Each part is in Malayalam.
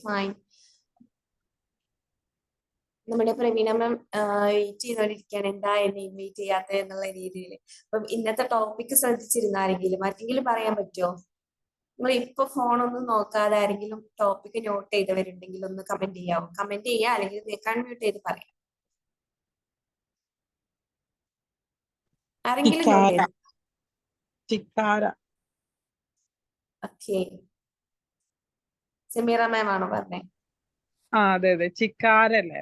ഫൈൻ. നമ്മുടെ പ്രവീണ മാം വെയിറ്റ് ചെയ്തോണ്ടിരിക്കുകയാണ്, എന്താ എന്നെ ഇൻവൈറ്റ് ചെയ്യാത്തത് എന്നുള്ള രീതിയിൽ. അപ്പം ഇന്നത്തെ ടോപ്പിക് ശ്രദ്ധിച്ചിരുന്ന ആരെങ്കിലും ആർക്കെങ്കിലും പറയാൻ പറ്റുമോ? നിങ്ങൾ ഇപ്പൊ ഫോണൊന്നും നോക്കാതെ ആരെങ്കിലും ടോപ്പിക് നോട്ട് ചെയ്തവരുണ്ടെങ്കിൽ ഒന്ന് കമന്റ് ചെയ്യാവോ? കമന്റ് ചെയ്യാ, അല്ലെങ്കിൽ കൺമ്യൂട്ട് ചെയ്ത് പറയാം. ആരെങ്കിലും നോട്ട് ചെയ്തു? ചിക്കാര. ഓക്കെ, സമീറ മാം ആണോ പറഞ്ഞേ? അതെ അതെ, ചിക്കാരല്ലേ?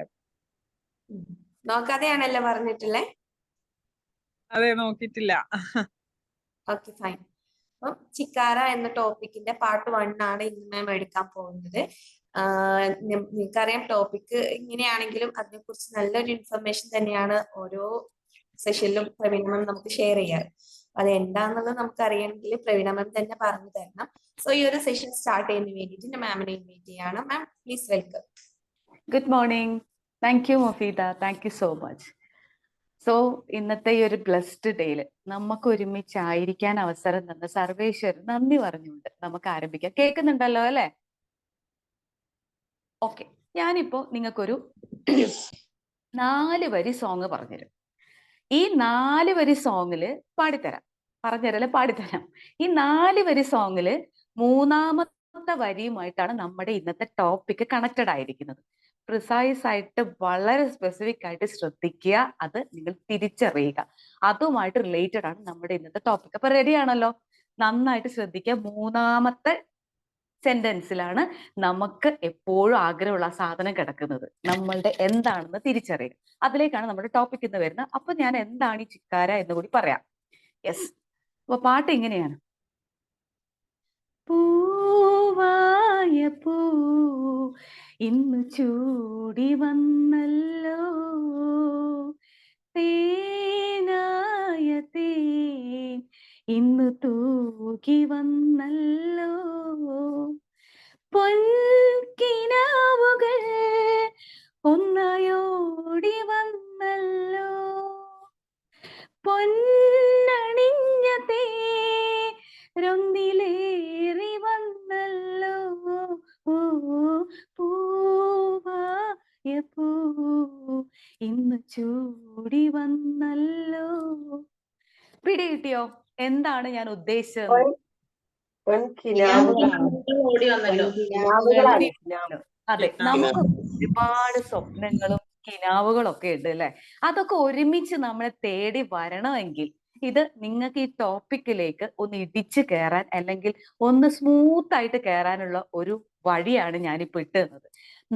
നോക്കാതെയാണല്ലോ പറഞ്ഞിട്ടില്ലേ? അതെ, നോക്കിയിട്ടില്ല. Okay fine. അപ്പം ചിക്കാര എന്ന ടോപ്പിക്കിന്റെ പാർട്ട് 1 ആണ് ഇന്ന് മാം എടുക്കാൻ പോകുന്നത്. നിങ്ങൾക്കറിയാം ടോപ്പിക് ഇങ്ങനെയാണെങ്കിലും അതിനെക്കുറിച്ച് നല്ലൊരു ഇൻഫർമേഷൻ തന്നെയാണ് ഓരോ സെഷനിലും പ്രവീണ മാം നമുക്ക് ഷെയർ ചെയ്യാറ്. അത് എന്താണെന്നുള്ളത് നമുക്ക് അറിയണമെങ്കിൽ പ്രവീണ മാം തന്നെ പറഞ്ഞു തരണം. സോ ഈ ഒരു സെഷൻ സ്റ്റാർട്ട് ചെയ്യുന്നതിന് വേണ്ടിയിട്ട് മാമിനെ ഇൻവൈറ്റ് ചെയ്യാണ്. Ma'am please welcome. Good morning. Thank you Mofeeda, thank you so much. So ഇന്നത്തെ ഈ ഒരു ബ്ലെസ്ഡ് ഡേയിൽ നമുക്ക് ഒരുമിച്ചായിരിക്കാൻ അവസരം തന്ന സർവേശ്വരൻ നന്ദി പറഞ്ഞുകൊണ്ട് നമുക്ക് ആരംഭിക്കാം. കേൾക്കുന്നുണ്ടല്ലോ അല്ലെ? ഓക്കെ, ഞാനിപ്പോ നിങ്ങൾക്കൊരു 4 വരി സോങ് പറഞ്ഞുതരും. ഈ 4 വരി സോങ്ങില് പാടിത്തരാം. ഈ 4 വരി സോങ്ങില് 3ാമത്തെ വരിയുമായിട്ടാണ് നമ്മുടെ ഇന്നത്തെ ടോപ്പിക് കണക്റ്റഡ് ആയിരിക്കുന്നത്. പ്രിസൈസ് ആയിട്ട് വളരെ സ്പെസിഫിക് ആയിട്ട് ശ്രദ്ധിക്കുക, അത് നിങ്ങൾ തിരിച്ചറിയുക. അതുമായിട്ട് റിലേറ്റഡ് ആണ് നമ്മുടെ ഇന്നത്തെ ടോപ്പിക്. അപ്പൊ റെഡി ആണല്ലോ? നന്നായിട്ട് ശ്രദ്ധിക്കുക. 3ാമത്തെ സെന്റൻസിലാണ് നമുക്ക് എപ്പോഴും ആഗ്രഹമുള്ള ആ സാധനം കിടക്കുന്നത്. നമ്മളുടെ എന്താണെന്ന് തിരിച്ചറിയുക. അതിലേക്കാണ് നമ്മുടെ ടോപ്പിക് ഇന്ന് വരുന്നത്. അപ്പൊ ഞാൻ എന്താണ് ഈ ചിക്കാര എന്ന് കൂടി പറയാം. യെസ്, അപ്പൊ പാട്ട് ഇങ്ങനെയാണ്. പൂവായ പൂ ഇന്ന് ചൂടി വന്നല്ലോ, തേനായ തേൻ ഇന്ന് തൂകി വന്നല്ലോ, പൊൻകിനാവുകൾ ഒന്നായോടി വന്നല്ലോ, പൊന്നണിഞ്ഞ തേരൊന്നിലേറി വന്നല്ലോ, പൂവായ പൂ ഇന്ന് ചൂടി വന്നല്ലോ. പിടി കിട്ടിയോ? എന്താണ് ഞാൻ ഉദ്ദേശിച്ചത്? അതെ, നമുക്ക് ഒരുപാട് സ്വപ്നങ്ങളും കിനാവുകളും ഒക്കെ ഉണ്ട് അല്ലെ? അതൊക്കെ ഒരുമിച്ച് നമ്മളെ തേടി വരണമെങ്കിൽ ഇത് നിങ്ങൾക്ക് ഈ ടോപ്പിക്കിലേക്ക് ഒന്ന് ഇടിച്ചു കയറാൻ അല്ലെങ്കിൽ ഒന്ന് സ്മൂത്ത് ആയിട്ട് കയറാനുള്ള ഒരു വഴിയാണ് ഞാനിപ്പോ ഇട്ടുന്നത്.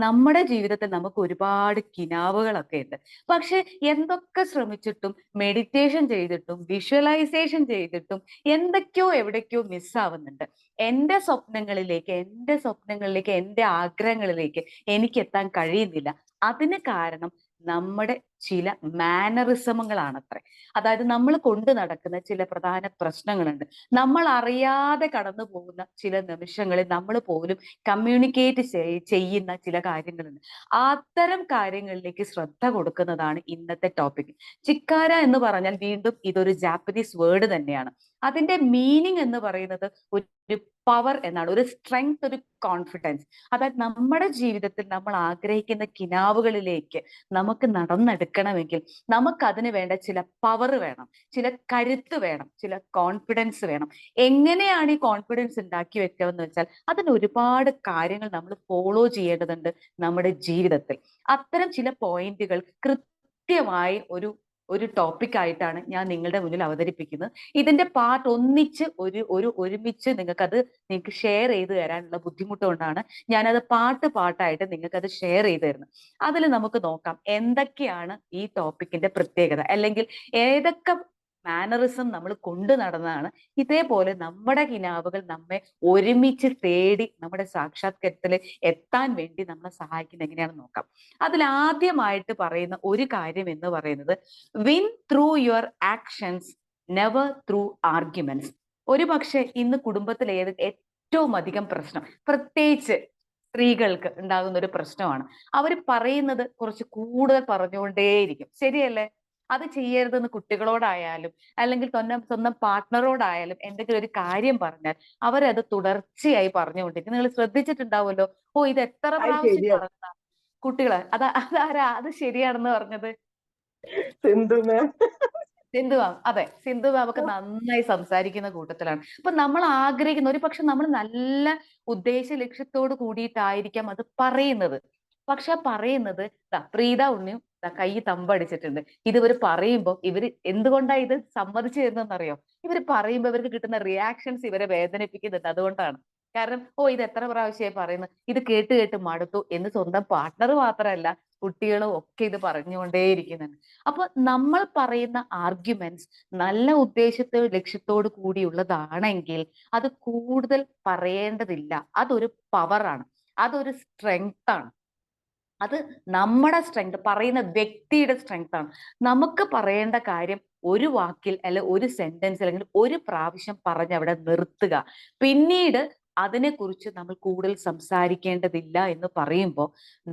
നമ്മുടെ ജീവിതത്തിൽ നമുക്ക് ഒരുപാട് കിനാവുകളൊക്കെ ഉണ്ട്. പക്ഷെ എന്തൊക്കെ ശ്രമിച്ചിട്ടും മെഡിറ്റേഷൻ ചെയ്തിട്ടും വിഷ്വലൈസേഷൻ ചെയ്തിട്ടും എന്തൊക്കെയോ എവിടേക്കോ മിസ്സാവുന്നുണ്ട്. എന്റെ സ്വപ്നങ്ങളിലേക്ക് എന്റെ ആഗ്രഹങ്ങളിലേക്ക് എനിക്ക് എത്താൻ കഴിയുന്നില്ല. അതിന് കാരണം നമ്മുടെ ചില മാനറിസമുകളാണത്രേ. അതായത് നമ്മൾ കൊണ്ടു നടക്കുന്ന ചില പ്രധാന പ്രശ്നങ്ങളുണ്ട്. നമ്മൾ അറിയാതെ കടന്നു പോകുന്ന ചില നിമിഷങ്ങളിൽ നമ്മൾ പോലും കമ്മ്യൂണിക്കേറ്റ് ചെയ്യുന്ന ചില കാര്യങ്ങളുണ്ട്. അത്തരം കാര്യങ്ങളിലേക്ക് ശ്രദ്ധ കൊടുക്കുന്നതാണ് ഇന്നത്തെ ടോപ്പിക്. ചിക്കാര എന്ന് പറഞ്ഞാൽ വീണ്ടും ഇതൊരു ജാപ്പനീസ് വേർഡ് തന്നെയാണ്. അതിന്റെ മീനിങ് എന്ന് പറയുന്നത് ഒരു പവർ എന്നാണ്, ഒരു സ്ട്രെങ്ത്, ഒരു കോൺഫിഡൻസ്. അതായത് നമ്മുടെ ജീവിതത്തിൽ നമ്മൾ ആഗ്രഹിക്കുന്ന കിനാവുകളിലേക്ക് നമുക്ക് നടന്നെടുക്കണമെങ്കിൽ നമുക്ക് അതിന് വേണ്ട ചില പവർ വേണം, ചില കരുത്ത് വേണം, ചില കോൺഫിഡൻസ് വേണം. എങ്ങനെയാണ് ഈ കോൺഫിഡൻസ് ഉണ്ടാക്കി വെക്കുക എന്ന് വെച്ചാൽ അതിന് ഒരുപാട് കാര്യങ്ങൾ നമ്മൾ ഫോളോ ചെയ്യേണ്ടതുണ്ട് നമ്മുടെ ജീവിതത്തിൽ. അത്തരം ചില പോയിന്റുകൾ കൃത്യമായി ഒരു ടോപ്പിക് ആയിട്ടാണ് ഞാൻ നിങ്ങളുടെ മുന്നിൽ അവതരിപ്പിക്കുന്നത്. ഇതിന്റെ പാർട്ട് ഒന്നിച്ച് ഒരുമിച്ച് നിങ്ങൾക്ക് ഷെയർ ചെയ്ത് തരാനുള്ള ബുദ്ധിമുട്ട് കൊണ്ടാണ് ഞാനത് പാട്ടായിട്ട് നിങ്ങൾക്ക് അത് ഷെയർ ചെയ്ത് തരുന്നത്. അതിൽ നമുക്ക് നോക്കാം എന്തൊക്കെയാണ് ഈ ടോപ്പിക്കിന്റെ പ്രത്യേകത, അല്ലെങ്കിൽ ഏതൊക്കെ മാനറിസം നമ്മൾ കൊണ്ടു നടന്നതാണ് ഇതേപോലെ നമ്മുടെ കിനാവുകൾ നമ്മെ ഒരുമിച്ച് തേടി നമ്മുടെ സാക്ഷാത്കാരത്തിൽ എത്താൻ വേണ്ടി നമ്മളെ സഹായിക്കുന്നത് എങ്ങനെയാണെന്ന് നോക്കാം. അതിൽ ആദ്യമായിട്ട് പറയുന്ന ഒരു കാര്യം എന്ന് പറയുന്നത് win through your actions, never through arguments. ഒരു പക്ഷെ ഇന്ന് കുടുംബത്തിൽ ഏറ്റവും അധികം പ്രശ്നം, പ്രത്യേകിച്ച് സ്ത്രീകൾക്ക് ഉണ്ടാകുന്ന ഒരു പ്രശ്നമാണ്, അവർ പറയുന്നത് കുറച്ച് കൂടുതൽ പറഞ്ഞുകൊണ്ടേയിരിക്കും. ശരിയല്ലേ? അത് ചെയ്യരുതെന്ന് കുട്ടികളോടായാലും അല്ലെങ്കിൽ സ്വന്തം പാർട്ട്ണറോടായാലും എന്തെങ്കിലും ഒരു കാര്യം പറഞ്ഞാൽ അവരത് തുടർച്ചയായി പറഞ്ഞുകൊണ്ടിരിക്കും. നിങ്ങൾ ശ്രദ്ധിച്ചിട്ടുണ്ടാവുമല്ലോ, ഓ ഇത് എത്ര അത് പ്രാവശ്യം ശരിയാ. പറഞ്ഞ കുട്ടികളെ അതാരാ അത് ശരിയാണെന്ന് പറഞ്ഞത്? സിന്ധു മാം. സിന്ധു മാം. അതെ, സിന്ധു മാം ഒക്കെ നന്നായി സംസാരിക്കുന്ന കൂട്ടത്തിലാണ്. അപ്പൊ നമ്മൾ ആഗ്രഹിക്കുന്ന, ഒരു പക്ഷെ നമ്മൾ നല്ല ഉദ്ദേശ ലക്ഷ്യത്തോട് കൂടിയിട്ടായിരിക്കാം അത് പറയുന്നത്. പക്ഷെ പറയുന്നത് പ്രീത ഉണ്ണിയും കൈ തമ്പടിച്ചിട്ടുണ്ട്. ഇത് ഇവർ പറയുമ്പോ ഇവര് എന്തുകൊണ്ടാ ഇത് സമ്മതിച്ചു തരുന്നറിയോ? ഇവര് പറയുമ്പോ ഇവർക്ക് കിട്ടുന്ന റിയാക്ഷൻസ് ഇവരെ വേദനിപ്പിക്കുന്നുണ്ട്. അതുകൊണ്ടാണ്. കാരണം ഓ ഇത് എത്ര പ്രാവശ്യമായി പറയുന്നത്, ഇത് കേട്ട് കേട്ട് മടുത്തു എന്ന് സ്വന്തം പാർട്ട്ണർ മാത്രമല്ല കുട്ടികളും ഒക്കെ ഇത് പറഞ്ഞുകൊണ്ടേയിരിക്കുന്നുണ്ട്. അപ്പൊ നമ്മൾ പറയുന്ന ആർഗ്യുമെന്റ്സ് നല്ല ലക്ഷ്യത്തോട് കൂടിയുള്ളതാണെങ്കിൽ അത് കൂടുതൽ പറയേണ്ടതില്ല. അതൊരു പവറാണ്, അതൊരു സ്ട്രെങ്ത് ആണ്. അത് നമ്മുടെ സ്ട്രെങ്ത്, പറയുന്ന വ്യക്തിയുടെ സ്ട്രെങ്ത് ആണ്. നമുക്ക് പറയേണ്ട കാര്യം ഒരു വാക്കിൽ അല്ലെ ഒരു സെന്റൻസ് അല്ലെങ്കിൽ ഒരു പ്രാവശ്യം പറഞ്ഞ് അവിടെ നിർത്തുക. പിന്നീട് അതിനെക്കുറിച്ച് നമ്മൾ കൂടുതൽ സംസാരിക്കേണ്ടതില്ല എന്ന് പറയുമ്പോൾ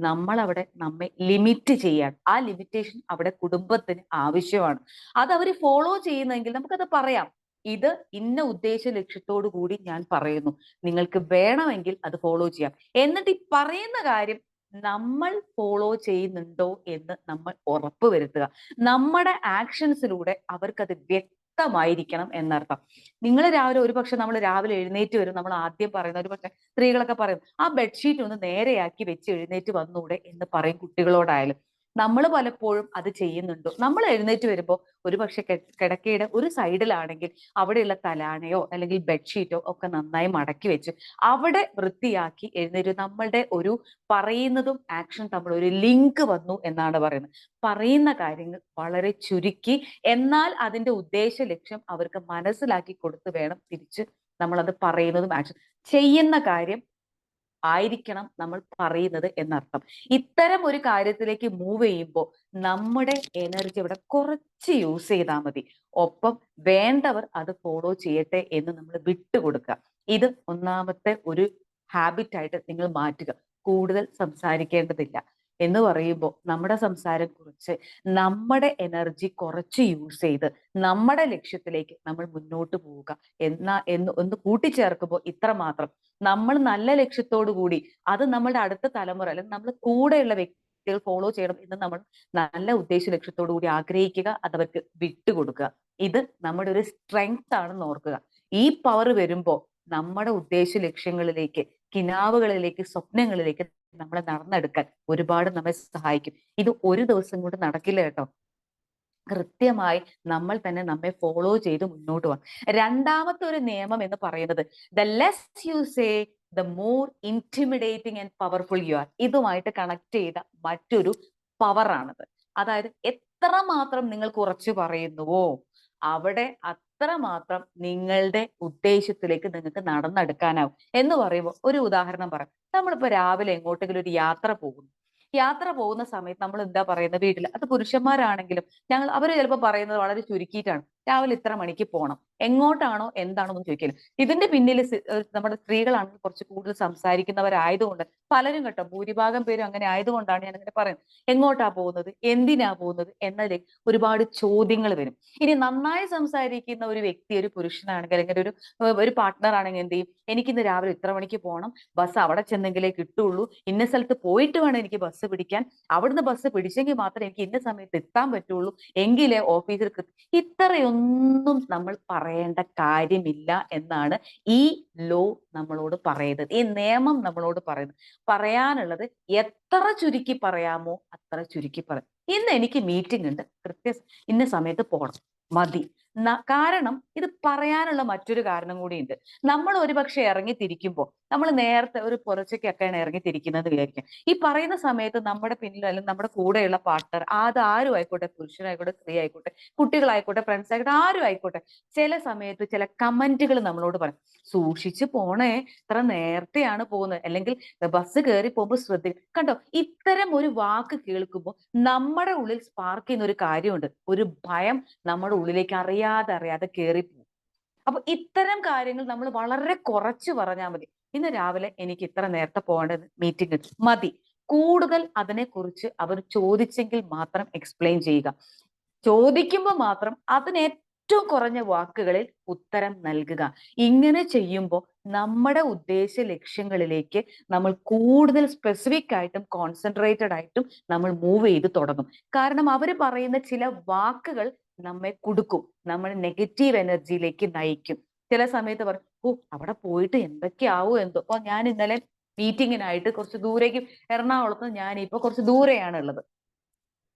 നമ്മൾ അവിടെ നമ്മെ ലിമിറ്റ് ചെയ്യാണ്. ആ ലിമിറ്റേഷൻ അവിടെ കുടുംബത്തിന് ആവശ്യമാണ്. അത് അവർ ഫോളോ ചെയ്യുന്നെങ്കിൽ നമുക്കത് പറയാം. ഇത് ഇന്ന ഉദ്ദേശ ലക്ഷ്യത്തോടു കൂടി ഞാൻ പറയുന്നു, നിങ്ങൾക്ക് വേണമെങ്കിൽ അത് ഫോളോ ചെയ്യാം. എന്നിട്ട് ഈ പറയുന്ന കാര്യം നമ്മൾ ഫോളോ ചെയ്യുന്നുണ്ടോ എന്ന് നമ്മൾ ഉറപ്പ് വരുത്തുക. നമ്മുടെ ആക്ഷൻസിലൂടെ അവർക്കത് വ്യക്തമായിരിക്കണം എന്നർത്ഥം. നിങ്ങൾ രാവിലെ, ഒരുപക്ഷെ നമ്മൾ രാവിലെ എഴുന്നേറ്റ് വരും, നമ്മൾ ആദ്യം പറയുന്ന, ഒരുപക്ഷെ സ്ത്രീകളൊക്കെ പറയും ആ ബെഡ്ഷീറ്റ് ഒന്ന് നേരെയാക്കി വെച്ച് എഴുന്നേറ്റ് വന്നൂടെ എന്ന് പറയും കുട്ടികളോടായാലും. നമ്മൾ പലപ്പോഴും അത് ചെയ്യുന്നുണ്ടോ? നമ്മൾ എഴുന്നേറ്റ് വരുമ്പോൾ ഒരുപക്ഷെ കിടക്കയുടെ ഒരു സൈഡിലാണെങ്കിൽ അവിടെയുള്ള തലാണയോ അല്ലെങ്കിൽ ബെഡ്ഷീറ്റോ ഒക്കെ നന്നായി മടക്കി വെച്ച് അവിടെ വൃത്തിയാക്കി എഴുന്നേറ്റ്, നമ്മളുടെ ഒരു പറയുന്നതും ആക്ഷൻ തമ്മിൽ ഒരു ലിങ്ക് വന്നു എന്നാണ് പറയുന്നത്. പറയുന്ന കാര്യങ്ങൾ വളരെ ചുരുക്കി, എന്നാൽ അതിന്റെ ഉദ്ദേശ ലക്ഷ്യം അവർക്ക് മനസ്സിലാക്കി കൊടുത്ത് വേണം തിരിച്ച് നമ്മളത് പറയുന്നതും ആക്ഷൻ ചെയ്യുന്ന കാര്യം ആയിരിക്കണം നമ്മൾ പറയുന്നത് എന്നർത്ഥം. ഇത്തരം ഒരു കാര്യത്തിലേക്ക് മൂവ് ചെയ്യുമ്പോൾ നമ്മുടെ എനർജി അവിടെ കുറച്ച് യൂസ് ചെയ്താൽ മതി. ഒപ്പം വേണ്ടവർ അത് ഫോളോ ചെയ്യട്ടെ എന്ന് നമ്മൾ വിട്ടുകൊടുക്കുക. ഇത് ഒന്നാമത്തെ ഒരു ഹാബിറ്റ് ആയിട്ട് നിങ്ങൾ മാറ്റുക. കൂടുതൽ സംസാരിക്കേണ്ടതില്ല എന്ന് പറയുമ്പോൾ നമ്മുടെ സംസാരം കുറച്ച്, നമ്മുടെ എനർജി കുറച്ച് യൂസ് ചെയ്ത് നമ്മുടെ ലക്ഷ്യത്തിലേക്ക് നമ്മൾ മുന്നോട്ട് പോവുക ഒന്ന് കൂട്ടിച്ചേർക്കുമ്പോൾ ഇത്ര മാത്രം. നമ്മൾ നല്ല ലക്ഷ്യത്തോടു കൂടി അത് നമ്മളുടെ അടുത്ത തലമുറ അല്ലെങ്കിൽ നമ്മൾ കൂടെയുള്ള വ്യക്തികൾ ഫോളോ ചെയ്യണം എന്ന് നമ്മൾ നല്ല ഉദ്ദേശ ലക്ഷ്യത്തോടു കൂടി ആഗ്രഹിക്കുക, അതവർക്ക് വിട്ടുകൊടുക്കുക. ഇത് നമ്മുടെ ഒരു സ്ട്രെങ്ത് ആണെന്ന് ഓർക്കുക. ഈ പവർ വരുമ്പോൾ നമ്മുടെ ഉദ്ദേശ ലക്ഷ്യങ്ങളിലേക്ക്, കിനാവുകളിലേക്ക്, സ്വപ്നങ്ങളിലേക്ക് നമ്മളെ നടന്നെടുക്കാൻ ഒരുപാട് നമ്മെ സഹായിക്കും. ഇത് ഒരു ദിവസം കൊണ്ട് നടക്കില്ല കേട്ടോ. കൃത്യമായി നമ്മൾ തന്നെ നമ്മെ ഫോളോ ചെയ്ത് മുന്നോട്ട് പോകാം. രണ്ടാമത്തെ ഒരു നിയമം എന്ന് പറയുന്നത് the less you say the more intimidating and powerful you are. ഇതുമായിട്ട് കണക്ട് ചെയ്ത മറ്റൊരു പവറാണത്. അതായത് എത്രമാത്രം നിങ്ങൾ കുറച്ച് പറയുന്നുവോ അവിടെ അത്രമാത്രം നിങ്ങളുടെ ഉദ്ദേശത്തിലേക്ക് നിങ്ങൾക്ക് നടന്നെടുക്കാനാവും. എന്ന് പറയുമ്പോൾ ഒരു ഉദാഹരണം പറയാം. നമ്മളിപ്പോ രാവിലെ എങ്ങോട്ടെങ്കിലും ഒരു യാത്ര പോകുന്ന സമയത്ത് നമ്മൾ എന്താ പറയുന്നത് വീട്ടിൽ, അത് പുരുഷന്മാരാണെങ്കിലും അവര് ചിലപ്പോൾ പറയുന്നത് വളരെ ചുരുക്കിയിട്ടാണ്. രാവിലെ ഇത്ര മണിക്ക് പോകണം, എങ്ങോട്ടാണോ എന്താണോ എന്ന് ചോദിക്കില്ല. ഇതിന്റെ പിന്നിൽ നമ്മുടെ സ്ത്രീകളാണെങ്കിൽ കുറച്ച് കൂടുതൽ സംസാരിക്കുന്നവരായതുകൊണ്ട് പലരും കേട്ടോ, ഭൂരിഭാഗം പേരും അങ്ങനെ ആയതുകൊണ്ടാണ് ഞാൻ അങ്ങനെ പറയുന്നത്. എങ്ങോട്ടാ പോകുന്നത്, എന്തിനാ പോകുന്നത് എന്നതിൽ ഒരുപാട് ചോദ്യങ്ങൾ വരും. ഇനി നന്നായി സംസാരിക്കുന്ന ഒരു വ്യക്തി, ഒരു പുരുഷനാണെങ്കിൽ അല്ലെങ്കിൽ ഒരു പാർട്ട്ണർ ആണെങ്കിൽ എന്ത് ചെയ്യും, എനിക്കിന്ന് രാവിലെ ഇത്ര മണിക്ക് പോകണം, ബസ് അവിടെ ചെന്നെങ്കിലേ കിട്ടുള്ളൂ, ഇന്ന സ്ഥലത്ത് പോയിട്ട് വേണം എനിക്ക് ബസ് പിടിക്കാൻ, അവിടുന്ന് ബസ് പിടിച്ചെങ്കിൽ മാത്രമേ എനിക്ക് ഇന്ന സമയത്ത് എത്താൻ പറ്റുള്ളൂ, എങ്കിലേ ഓഫീസിൽ ഇത്രയൊന്നും നമ്മൾ പറയേണ്ട കാര്യമില്ല എന്നാണ് ഈ ലോ നമ്മളോട് പറയുന്നത്, ഈ നിയമം നമ്മളോട് പറയുന്നത്. പറയാനുള്ളത് എത്ര ചുരുക്കി പറയാമോ അത്ര ചുരുക്കി പറയാം. ഇന്ന് എനിക്ക് മീറ്റിംഗ് ഉണ്ട്, ഇന്ന സമയത്ത് പോകണം, മതി. കാരണം ഇത് പറയാനുള്ള മറ്റൊരു കാരണം കൂടിയുണ്ട്. നമ്മൾ ഒരുപക്ഷെ ഇറങ്ങിത്തിരിക്കുമ്പോൾ നമ്മൾ നേരത്തെ ഒരു പുറച്ചയ്ക്കൊക്കെയാണ് ഇറങ്ങിത്തിരിക്കുന്നത് വിചാരിക്കാം. ഈ പറയുന്ന സമയത്ത് നമ്മുടെ പിന്നിൽ അല്ലെങ്കിൽ നമ്മുടെ കൂടെയുള്ള പാർട്ട്ണർ, അത് ആരും ആയിക്കോട്ടെ, പുരുഷനായിക്കോട്ടെ, സ്ത്രീ ആയിക്കോട്ടെ, കുട്ടികളായിക്കോട്ടെ, ഫ്രണ്ട്സ് ആയിക്കോട്ടെ, ആരും ആയിക്കോട്ടെ, ചില സമയത്ത് ചില കമന്റുകൾ നമ്മളോട് പറയും. സൂക്ഷിച്ചു പോണേ, ഇത്ര നേരത്തെയാണ് പോകുന്നത്, അല്ലെങ്കിൽ ബസ് കയറി പോകുമ്പോൾ ശ്രദ്ധിക്കും. കണ്ടോ, ഇത്തരം ഒരു വാക്ക് കേൾക്കുമ്പോൾ നമ്മുടെ ഉള്ളിൽ സ്പാർക്ക് ചെയ്യുന്ന ഒരു കാര്യമുണ്ട്, ഒരു ഭയം നമ്മുടെ ഉള്ളിലേക്ക് അറിയാതെ കയറിപ്പോകും. അപ്പൊ ഇത്തരം കാര്യങ്ങൾ നമ്മൾ വളരെ കുറച്ച് പറഞ്ഞാൽ മതി. ഇന്ന് രാവിലെ എനിക്ക് ഇത്ര നേരത്തെ പോകേണ്ടത് മീറ്റിംഗ് മതി. കൂടുതൽ അതിനെക്കുറിച്ച് അവർ ചോദിച്ചെങ്കിൽ മാത്രം എക്സ്പ്ലെയിൻ ചെയ്യുക. ചോദിക്കുമ്പോൾ മാത്രം അതിന് ഏറ്റവും കുറഞ്ഞ വാക്കുകളിൽ ഉത്തരം നൽകുക. ഇങ്ങനെ ചെയ്യുമ്പോൾ നമ്മുടെ ഉദ്ദേശ ലക്ഷ്യങ്ങളിലേക്ക് നമ്മൾ കൂടുതൽ സ്പെസിഫിക് ആയിട്ടും കോൺസെൻട്രേറ്റഡ് ആയിട്ടും നമ്മൾ മൂവ് ചെയ്ത് തുടങ്ങും. കാരണം അവർ പറയുന്ന ചില വാക്കുകൾ നമ്മെ കുടുക്കും, നമ്മൾ നെഗറ്റീവ് എനർജിയിലേക്ക് നയിക്കും. ചില സമയത്ത് പറയും, ഓ അവിടെ പോയിട്ട് എന്തൊക്കെയാവോ എന്തോ. അപ്പൊ ഞാൻ ഇന്നലെ മീറ്റിങ്ങിനായിട്ട് കുറച്ച് ദൂരേക്ക്, എറണാകുളത്ത് ഞാനിപ്പോ കുറച്ച് ദൂരെയാണ് ഉള്ളത്.